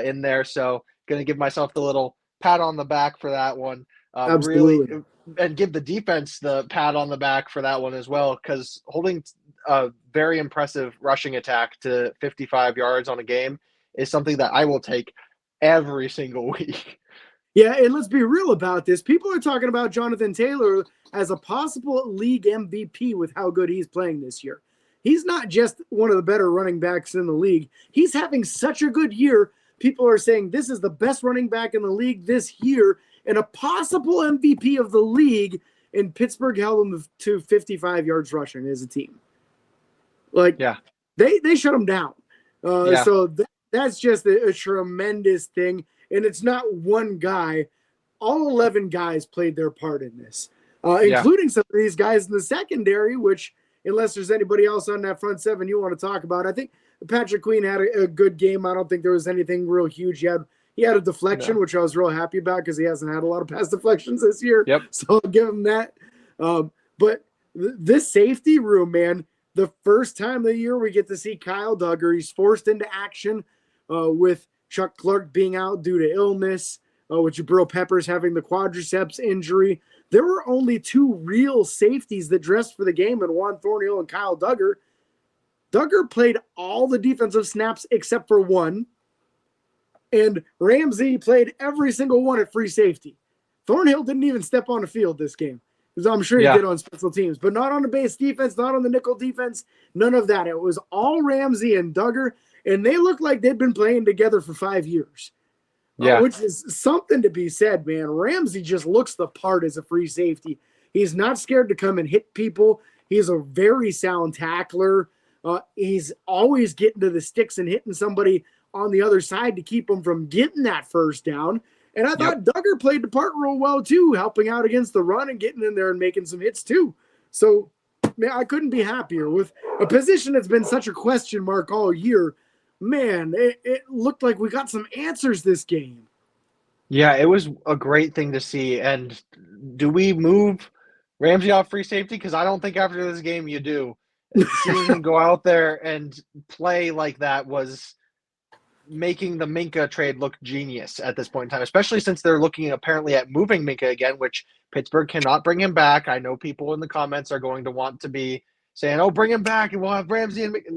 in there. So going to give myself the little pat on the back for that one. Absolutely. Really, and give the defense the pat on the back for that one as well, because holding a very impressive rushing attack to 55 yards on a game is something that I will take every single week. Yeah, and let's be real about this. People are talking about Jonathan Taylor as a possible league MVP with how good he's playing this year. He's not just one of the better running backs in the league. He's having such a good year. People are saying this is the best running back in the league this year and a possible MVP of the league, and Pittsburgh held him to 55 yards rushing as a team. Like Yeah. they shut them down. Yeah. So that's just a tremendous thing. And it's not one guy. All 11 guys played their part in this, Yeah. including some of these guys in the secondary, which, unless there's anybody else on that front seven you want to talk about, I think Patrick Queen had a good game. I don't think there was anything real huge. He had a deflection, No. which I was real happy about because he hasn't had a lot of pass deflections this year. Yep. So I'll give him that. But this safety room, man, the first time of the year we get to see Kyle Duggar. He's forced into action with Chuck Clark being out due to illness, with Jabril Peppers having the quadriceps injury. There were only 2 real safeties that dressed for the game, and Juan Thornhill and Kyle Duggar. Duggar played all the defensive snaps except for one, and Ramsey played every single one at free safety. Thornhill didn't even step on the field this game. I'm sure he did on special teams, but not on the base defense, not on the nickel defense, none of that. It was all Ramsey and Duggar, and they looked like they'd been playing together for 5 years, which is something to be said, man. Ramsey just looks the part as a free safety. He's not scared to come and hit people. He's a very sound tackler. He's always getting to the sticks and hitting somebody on the other side to keep them from getting that first down. And I thought Duggar played the part real well too, helping out against the run and getting in there and making some hits too. So, man, I couldn't be happier with a position that's been such a question mark all year. Man, it looked like we got some answers this game. Yeah, it was a great thing to see. And do we move Ramsey off free safety? Because I don't think after this game you do. Seeing him go out there and play like that was making the Minka trade look genius at this point in time, especially since they're looking apparently at moving Minka again, which Pittsburgh cannot bring him back. I know people in the comments are going to want to be saying, oh, bring him back and we'll have Ramsey and Minka.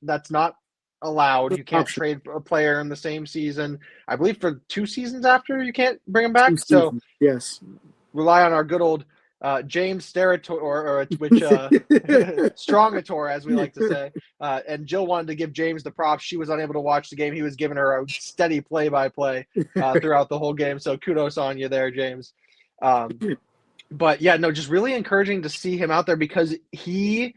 That's not allowed. You can't trade a player in the same season. I believe for 2 seasons after you can't bring him back. So yes, rely on our good old James Sterator, or which Strongator, as we like to say. And Jill wanted to give James the props. She was unable to watch the game. He was giving her a steady play-by-play throughout the whole game. So kudos on you there, James. But yeah, no, just really encouraging to see him out there because he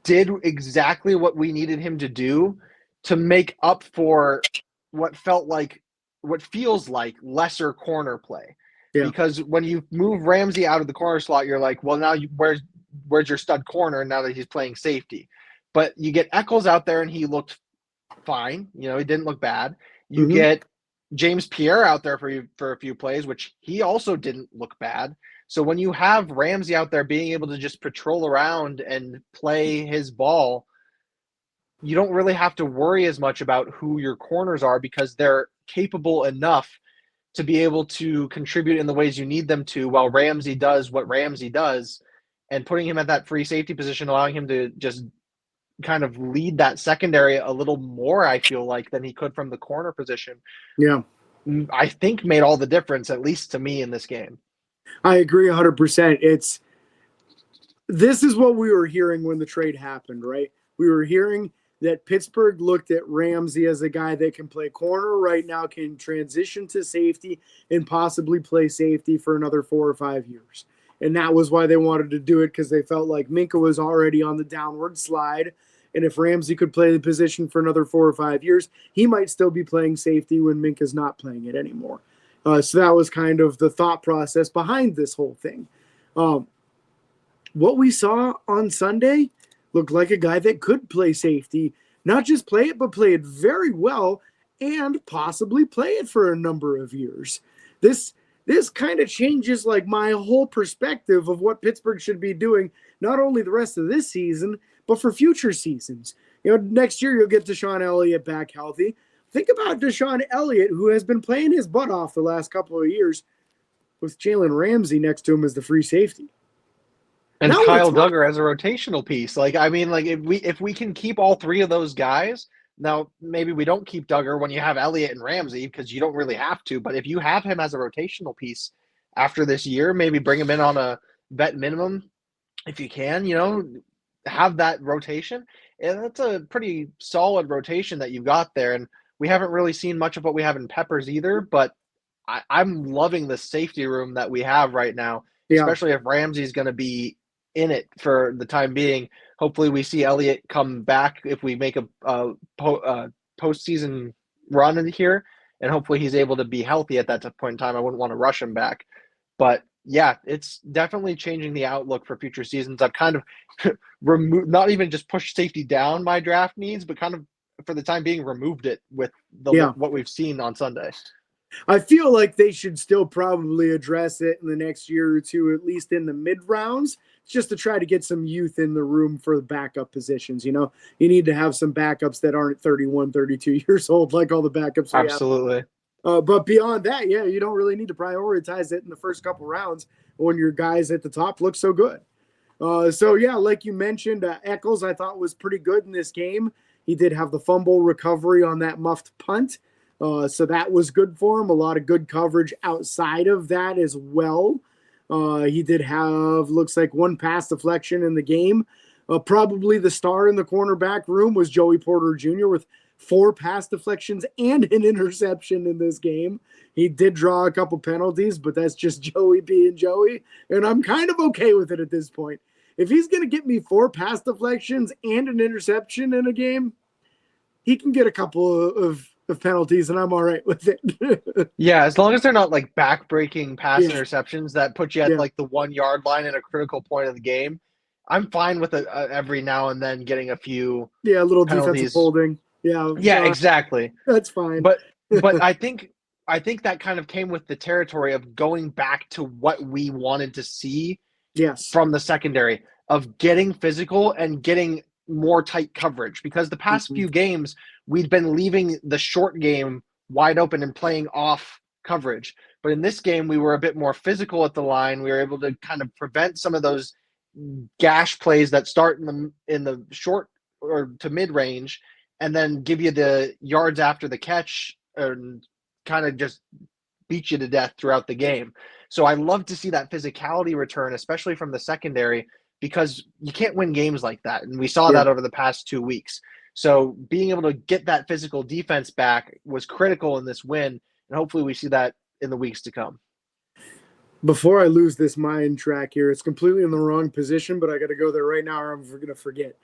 did exactly what we needed him to do to make up for what feels like lesser corner play. Yeah. Because when you move Ramsey out of the corner slot, you're like, well, now where's your stud corner now that he's playing safety? But you get Eccles out there and he looked fine. He didn't look bad. You get James Pierre out there for a few plays, which he also didn't look bad. So when you have Ramsey out there being able to just patrol around and play his ball, you don't really have to worry as much about who your corners are because they're capable enough to be able to contribute in the ways you need them to while Ramsey does what Ramsey does, and putting him at that free safety position, allowing him to just kind of lead that secondary a little more, I feel like, than he could from the corner position. Yeah. I think made all the difference, at least to me, in this game. I agree 100%. This is what we were hearing when the trade happened, right? We were hearing that Pittsburgh looked at Ramsey as a guy that can play corner right now, can transition to safety, and possibly play safety for another 4 or 5 years. And that was why they wanted to do it, because they felt like Minka was already on the downward slide. And if Ramsey could play the position for another 4 or 5 years, he might still be playing safety when Minka's not playing it anymore. So that was kind of the thought process behind this whole thing. What we saw on Sunday looked like a guy that could play safety, not just play it, but play it very well and possibly play it for a number of years. This kind of changes like my whole perspective of what Pittsburgh should be doing, not only the rest of this season, but for future seasons. Next year you'll get Deshaun Elliott back healthy. Think about Deshaun Elliott, who has been playing his butt off the last couple of years with Jalen Ramsey next to him as the free safety. And now Kyle Duggar as a rotational piece. If we can keep all 3 of those guys, now maybe we don't keep Duggar when you have Elliott and Ramsey because you don't really have to. But if you have him as a rotational piece after this year, maybe bring him in on a vet minimum if you can, have that rotation. And that's a pretty solid rotation that you've got there. And we haven't really seen much of what we have in Peppers either, but I'm loving the safety room that we have right now, especially if Ramsey's going to be in it for the time being. Hopefully we see Elliott come back if we make a postseason run in here, and hopefully he's able to be healthy at that point in time. I wouldn't want to rush him back. But yeah, it's definitely changing the outlook for future seasons. I've kind of removed, not even just pushed safety down my draft needs, but kind of for the time being removed it with what we've seen on Sunday. I feel like they should still probably address it in the next year or two, at least in the mid rounds, just to try to get some youth in the room for the backup positions. You know, you need to have some backups that aren't 31, 32 years old, like all the backups. Absolutely. But beyond that, yeah, you don't really need to prioritize it in the first couple rounds when your guys at the top look so good. So yeah, like you mentioned, Eccles I thought was pretty good in this game. He did have the fumble recovery on that muffed punt. So that was good for him. A lot of good coverage outside of that as well. He did have, looks like, one pass deflection in the game. Probably the star in the cornerback room was Joey Porter Jr. with 4 pass deflections and an interception in this game. He did draw a couple penalties, but that's just Joey being Joey. And I'm kind of okay with it at this point. If he's going to get me 4 pass deflections and an interception in a game, he can get a couple of penalties, and I'm all right with it. Yeah, as long as they're not like back-breaking pass interceptions that put you at like the 1 yard line at a critical point of the game, I'm fine with it every now and then getting a few a little penalties. Defensive holding. Yeah, exactly. That's fine. But I think that kind of came with the territory of going back to what we wanted to see from the secondary, of getting physical and getting more tight coverage, because the past few games we'd been leaving the short game wide open and playing off coverage. But in this game, we were a bit more physical at the line. We were able to kind of prevent some of those gash plays that start in the short or to mid range, and then give you the yards after the catch and kind of just beat you to death throughout the game. So I love to see that physicality return, especially from the secondary, because you can't win games like that. And we saw that over the past 2 weeks. So being able to get that physical defense back was critical in this win. And hopefully we see that in the weeks to come. Before I lose this mind track here, it's completely in the wrong position, but I got to go there right now or I'm going to forget.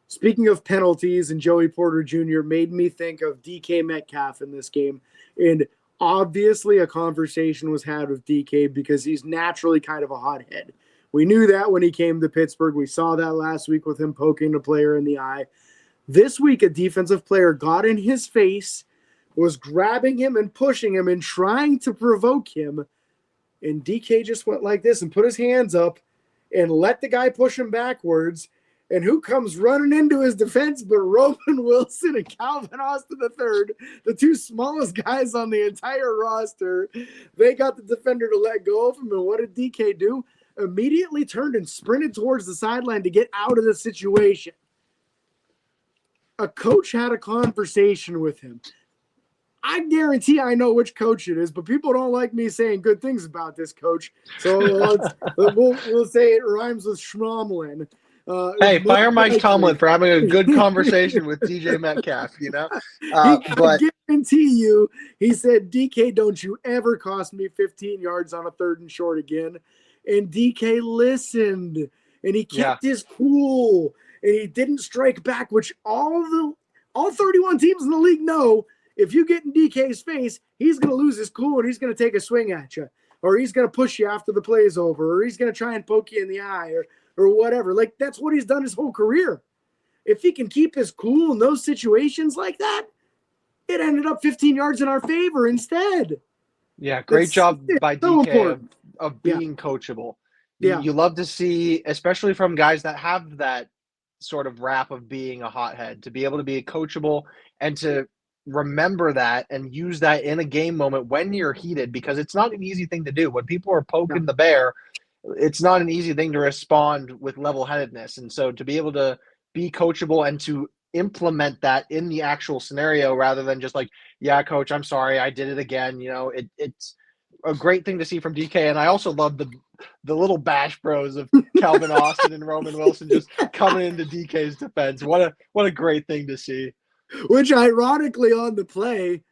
Speaking of penalties, and Joey Porter Jr. made me think of DK Metcalf in this game. And obviously a conversation was had with DK because he's naturally kind of a hothead. We knew that when he came to Pittsburgh. We saw that last week with him poking a player in the eye. This week, a defensive player got in his face, was grabbing him and pushing him and trying to provoke him. And DK just went like this and put his hands up and let the guy push him backwards. And who comes running into his defense but Roman Wilson and Calvin Austin III, the 2 smallest guys on the entire roster. They got the defender to let go of him. And what did DK do? Immediately turned and sprinted towards the sideline to get out of the situation. A coach had a conversation with him. I guarantee I know which coach it is, but people don't like me saying good things about this coach. So we'll say it rhymes with Schmomlin. Hey, fire Mike Tomlin for having a good conversation with DJ Metcalf, you know? But I guarantee you, he said, DK, don't you ever cost me 15 yards on a 3rd and short again. And DK listened, and he kept his cool, and he didn't strike back, which all 31 teams in the league know if you get in DK's face, he's going to lose his cool, and he's going to take a swing at you, or he's going to push you after the play's over, or he's going to try and poke you in the eye, or whatever. Like, that's what he's done his whole career. If he can keep his cool in those situations like that, it ended up 15 yards in our favor instead. Yeah, great job by DK of being coachable. Yeah. You love to see, especially from guys that have that sort of rap of being a hothead, to be able to be coachable and to remember that and use that in a game moment when you're heated, because it's not an easy thing to do. When people are poking the bear, it's not an easy thing to respond with level-headedness. And so to be able to be coachable and to implement that in the actual scenario rather than just like, yeah, coach, I'm sorry, I did it again. You know, it's a great thing to see from DK. And I also love the little bash bros of Calvin Austin and Roman Wilson just coming into DK's defense. What a great thing to see. Which ironically on the play,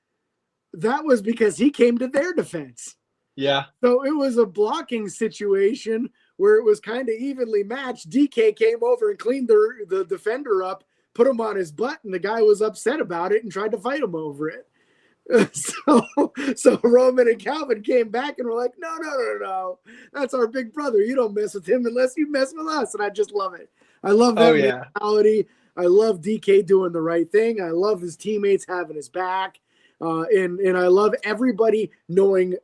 that was because he came to their defense. Yeah. So it was a blocking situation where it was kind of evenly matched, DK came over and cleaned the defender up, put him on his butt, and the guy was upset about it and tried to fight him over it. So Roman and Calvin came back and were like, no. That's our big brother. You don't mess with him unless you mess with us. And I just love it. I love that mentality. I love DK doing the right thing. I love his teammates having his back. And I love everybody knowing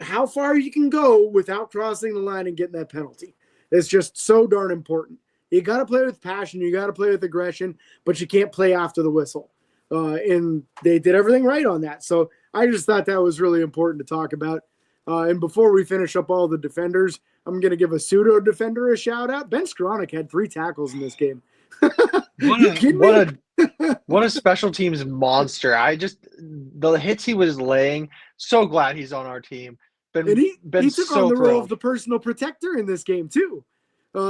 how far you can go without crossing the line and getting that penalty. It's just so darn important. You got to play with passion. You got to play with aggression, but you can't play after the whistle. And they did everything right on that. So I just thought that was really important to talk about. And before we finish up all the defenders, I'm going to give a pseudo defender a shout out. Ben Skowronek had 3 tackles in this game. What a special teams monster. The hits he was laying, so glad he's on our team. He took so on the role thrilled. of the personal protector in this game too.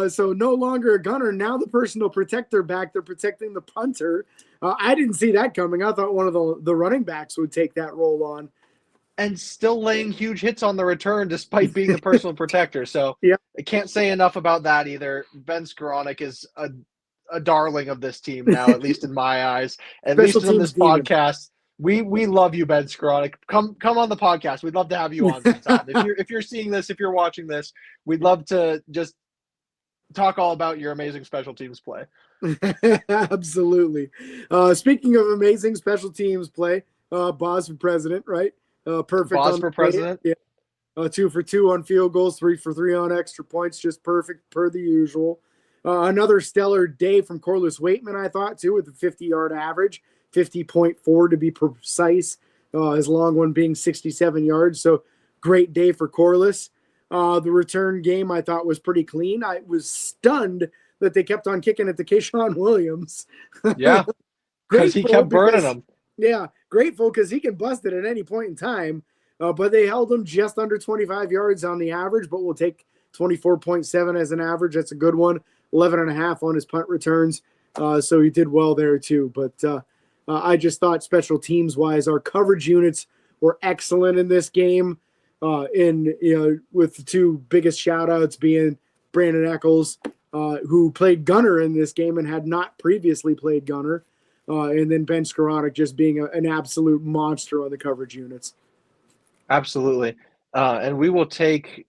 So no longer a gunner, now the personal protector back. They're protecting the punter. I didn't see that coming. I thought one of the running backs would take that role on. And still laying huge hits on the return despite being the personal protector. So yeah. I can't say enough about that either. Ben Skowronek is a darling of this team now, at least in my eyes. At Special least on this demon. podcast. We love you, Ben Skowronek. Come on the podcast. We'd love to have you on sometime. If you're seeing this, if you're watching this, we'd love to just talk all about your amazing special teams play. Absolutely. Speaking of amazing special teams play, Boz for president, right? Perfect. Boz for president. Yeah. 2 for 2 on field goals, 3 for 3 on extra points, just perfect per the usual. Another stellar day from Corliss Waitman, I thought, too, with a 50-yard average, 50.4 to be precise. His long one being 67 yards. So great day for Corliss. The return game I thought was pretty clean. I was stunned that they kept on kicking it to Keyshawn Williams. Yeah, because he kept burning them. Yeah, grateful because he can bust it at any point in time. But they held him just under 25 yards on the average, but we'll take 24.7 as an average. That's a good one. 11.5 on his punt returns. So he did well there too. But I just thought special teams wise, our coverage units were excellent in this game. And with the 2 biggest shout outs being Brandon Eccles, who played gunner in this game and had not previously played gunner. And then Ben Skowronek just being an absolute monster on the coverage units. Absolutely. And we will take,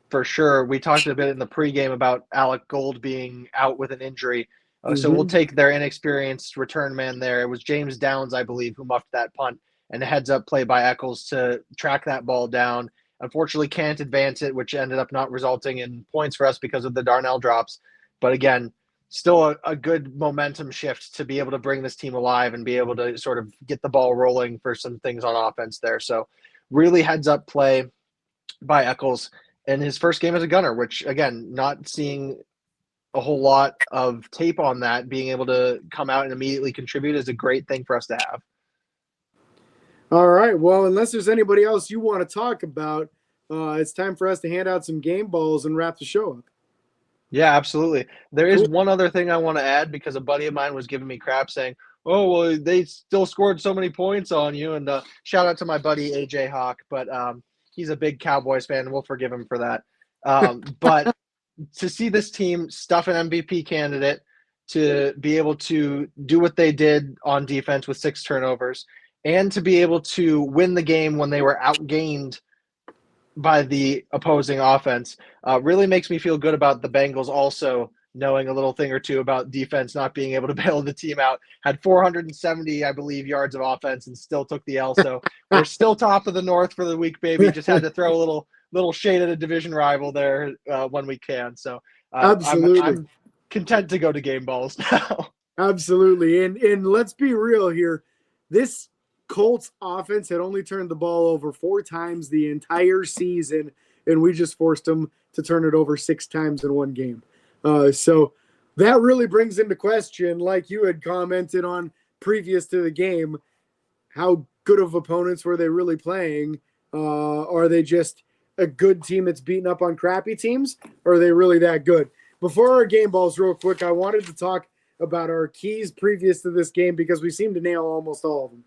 for sure, we talked a bit in the pregame about Alec Gold being out with an injury. So we'll take their inexperienced return man there. It was James Downs, I believe, who muffed that punt, and a heads-up play by Eccles to track that ball down. Unfortunately, can't advance it, which ended up not resulting in points for us because of the Darnell drops. But again, still a good momentum shift to be able to bring this team alive and be able to sort of get the ball rolling for some things on offense there. So really heads-up play by Eccles in his first game as a gunner, which, again, not seeing a whole lot of tape on that, being able to come out and immediately contribute is a great thing for us to have. All right. Well, unless there's anybody else you want to talk about, it's time for us to hand out some game balls and wrap the show up. Yeah, absolutely. There is one other thing I want to add because a buddy of mine was giving me crap saying, oh, well, they still scored so many points on you. And shout out to my buddy AJ Hawk, but he's a big Cowboys fan, and we'll forgive him for that. But to see this team stuff an MVP candidate, to be able to do what they did on defense with 6 turnovers, and to be able to win the game when they were outgained by the opposing offense really makes me feel good about the Bengals also knowing a little thing or two about defense, not being able to bail the team out. Had 470, I believe, yards of offense and still took the L. So we're still top of the North for the week, baby. Just had to throw a little shade at a division rival there when we can. So Absolutely. I'm content to go to game balls now. Absolutely. And let's be real here. This Colts offense had only turned the ball over 4 times the entire season, and we just forced them to turn it over 6 times in one game. So that really brings into question, like you had commented on previous to the game, how good of opponents were they really playing? Are they just a good team that's beating up on crappy teams? Or are they really that good? Before our game balls, real quick, I wanted to talk about our keys previous to this game because we seem to nail almost all of them.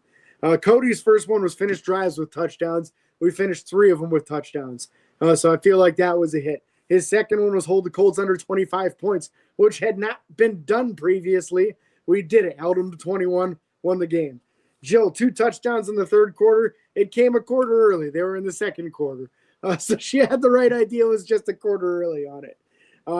Cody's first one was finish drives with touchdowns. We finished 3 of them with touchdowns. So I feel like that was a hit. His second one was hold the Colts under 25 points, which had not been done previously. We did it. Held them to 21, won the game. Jill, 2 touchdowns in the third quarter. It came a quarter early. They were in the second quarter. So she had the right idea. It was just a quarter early on it.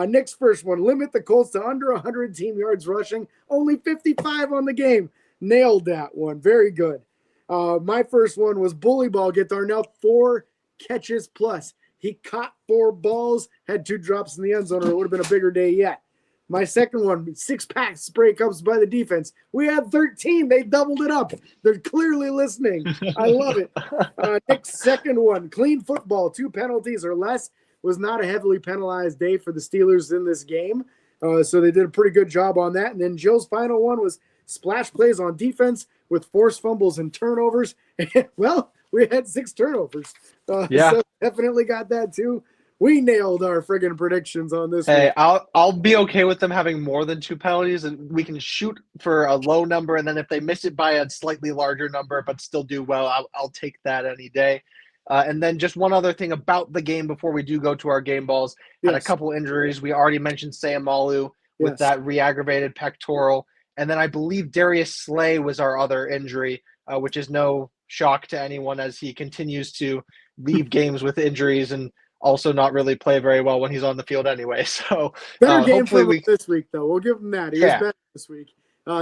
Nick's first one, limit the Colts to under 100 team yards rushing. Only 55 on the game. Nailed that one. Very good. My first one was bully ball. Get Darnell 4 catches plus. He caught 4 balls, had 2 drops in the end zone, or it would have been a bigger day yet. My second one, 6-pack spray cups by the defense. We had 13. They doubled it up. They're clearly listening. I love it. Nick's second one, clean football, 2 penalties or less. Was not a heavily penalized day for the Steelers in this game. So they did a pretty good job on that. And then Jill's final one was splash plays on defense with forced fumbles and turnovers. Well, we had 6 turnovers. So definitely got that too. We nailed our friggin' predictions on this one. Hey, I'll be okay with them having more than 2 penalties, and we can shoot for a low number, and then if they miss it by a slightly larger number but still do well, I'll take that any day. And then just one other thing about the game before we do go to our game balls. Had a couple injuries. We already mentioned Sam Malu with that re-aggravated pectoral. And then I believe Darius Slay was our other injury, which is no shock to anyone as he continues to leave games with injuries and also not really play very well when he's on the field anyway. So better game for him this week, though. We'll give him that. He was better this week.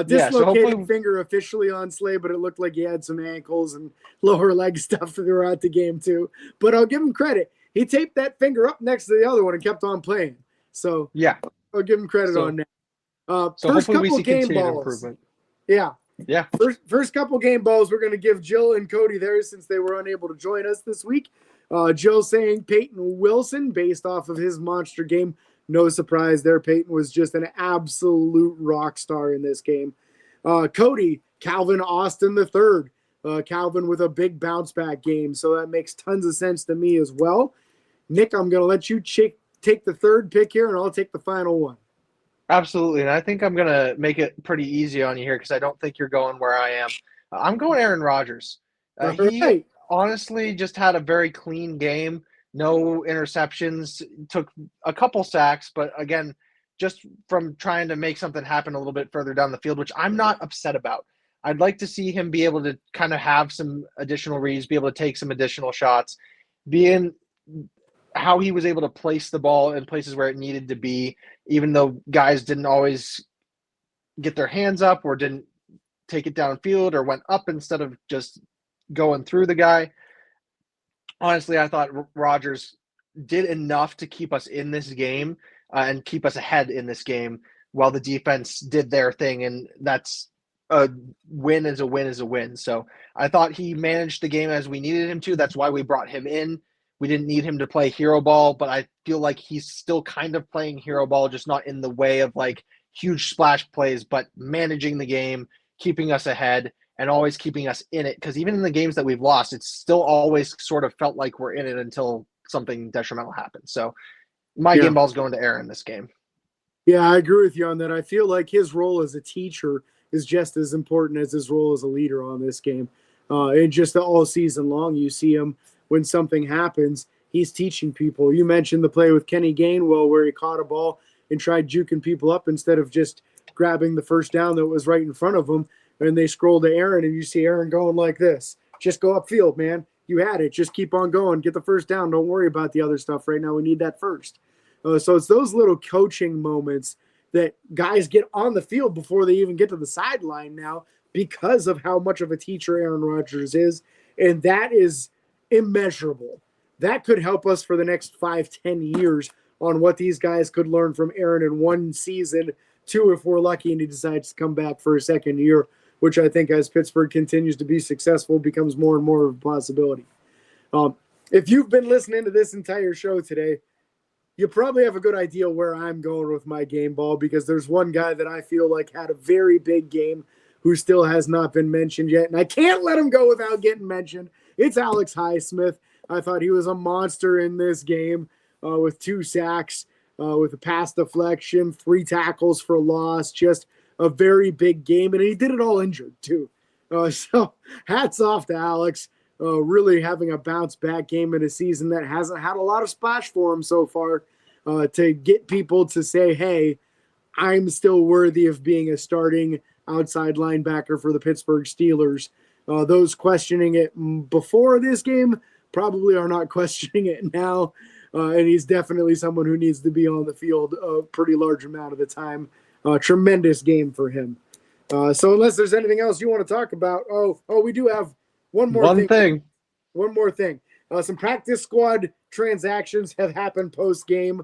Dislocated finger officially on Slay, but it looked like he had some ankles and lower leg stuff throughout the game too. But I'll give him credit. He taped that finger up next to the other one and kept on playing. So I'll give him credit on that. So first hopefully couple we see game continued balls. improvement. Yeah. First couple game balls, we're going to give Jill and Cody theirs since they were unable to join us this week. Jill saying Peyton Wilson based off of his monster game. No surprise there. Peyton was just an absolute rock star in this game. Cody, Calvin Austin III. Calvin with a big bounce back game. So that makes tons of sense to me as well. Nick, I'm going to let you take the third pick here, and I'll take the final one. Absolutely. And I think I'm going to make it pretty easy on you here because I don't think you're going where I am. I'm going Aaron Rodgers. He honestly just had a very clean game. No interceptions, took a couple sacks, but again, just from trying to make something happen a little bit further down the field, which I'm not upset about. I'd like to see him be able to kind of have some additional reads, be able to take some additional shots, being how he was able to place the ball in places where it needed to be, even though guys didn't always get their hands up or didn't take it downfield or went up instead of just going through the guy. Honestly, I thought Rodgers did enough to keep us in this game and keep us ahead in this game while the defense did their thing, and that's a win is a win is a win. So I thought he managed the game as we needed him to. That's why we brought him in. We didn't need him to play hero ball, but I feel like he's still kind of playing hero ball, just not in the way of like huge splash plays, but managing the game, keeping us ahead, and always keeping us in it. Because even in the games that we've lost, it's still always sort of felt like we're in it until something detrimental happens. So my game ball's going to Aaron this game. Yeah, I agree with you on that. I feel like his role as a teacher is just as important as his role as a leader on this game. And just all season long, you see him when something happens, he's teaching people. You mentioned the play with Kenny Gainwell where he caught a ball and tried juking people up instead of just grabbing the first down that was right in front of him. And they scroll to Aaron, and you see Aaron going like this. Just go upfield, man. You had it. Just keep on going. Get the first down. Don't worry about the other stuff right now. We need that first. So it's those little coaching moments that guys get on the field before they even get to the sideline now because of how much of a teacher Aaron Rodgers is. And that is immeasurable. That could help us for the next 5-10 years on what these guys could learn from Aaron in one season, 2 if we're lucky and he decides to come back for a second year, which I think as Pittsburgh continues to be successful becomes more and more of a possibility. If you've been listening to this entire show today, you probably have a good idea where I'm going with my game ball because there's one guy that I feel like had a very big game who still has not been mentioned yet, and I can't let him go without getting mentioned. It's Alex Highsmith. I thought he was a monster in this game with 2 sacks, with a pass deflection, 3 tackles for loss, just a very big game, and he did it all injured too. So hats off to Alex, really having a bounce back game in a season that hasn't had a lot of splash for him so far. to get people to say, hey, I'm still worthy of being a starting outside linebacker for the Pittsburgh Steelers. Those questioning it before this game probably are not questioning it now. And he's definitely someone who needs to be on the field a pretty large amount of the time. Tremendous game for him. So unless there's anything else you want to talk about, we do have one more thing. One more thing. Some practice squad transactions have happened post-game.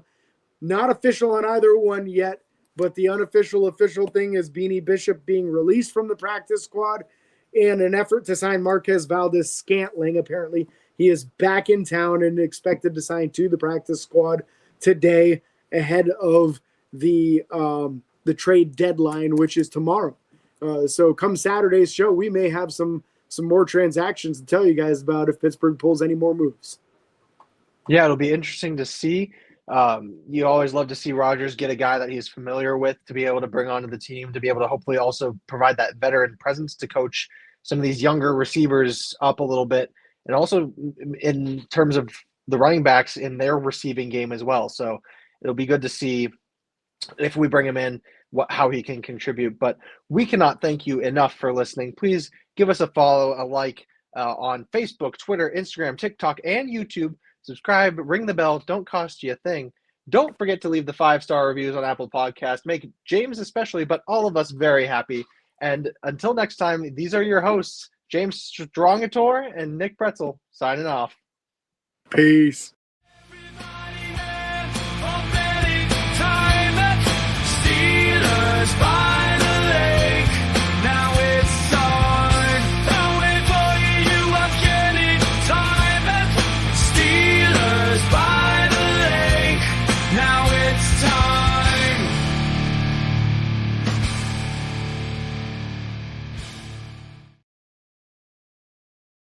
Not official on either one yet, but the unofficial official thing is Beanie Bishop being released from the practice squad in an effort to sign Marquez Valdez-Scantling. Apparently, he is back in town and expected to sign to the practice squad today ahead of the trade deadline, which is tomorrow. So come Saturday's show, we may have some more transactions to tell you guys about if Pittsburgh pulls any more moves. Yeah, it'll be interesting to see. You always love to see Rodgers get a guy that he's familiar with to be able to bring onto the team, to be able to hopefully also provide that veteran presence to coach some of these younger receivers up a little bit, and also in terms of the running backs in their receiving game as well. So it'll be good to see if we bring him in, how he can contribute. But we cannot thank you enough for listening. Please give us a follow, a like on Facebook, Twitter, Instagram, TikTok, and YouTube. Subscribe, ring the bell. Don't cost you a thing. Don't forget to leave the 5-star reviews on Apple Podcasts. Make James especially, but all of us very happy. And until next time, these are your hosts, James Strongator and Nick Pretzel, signing off. Peace.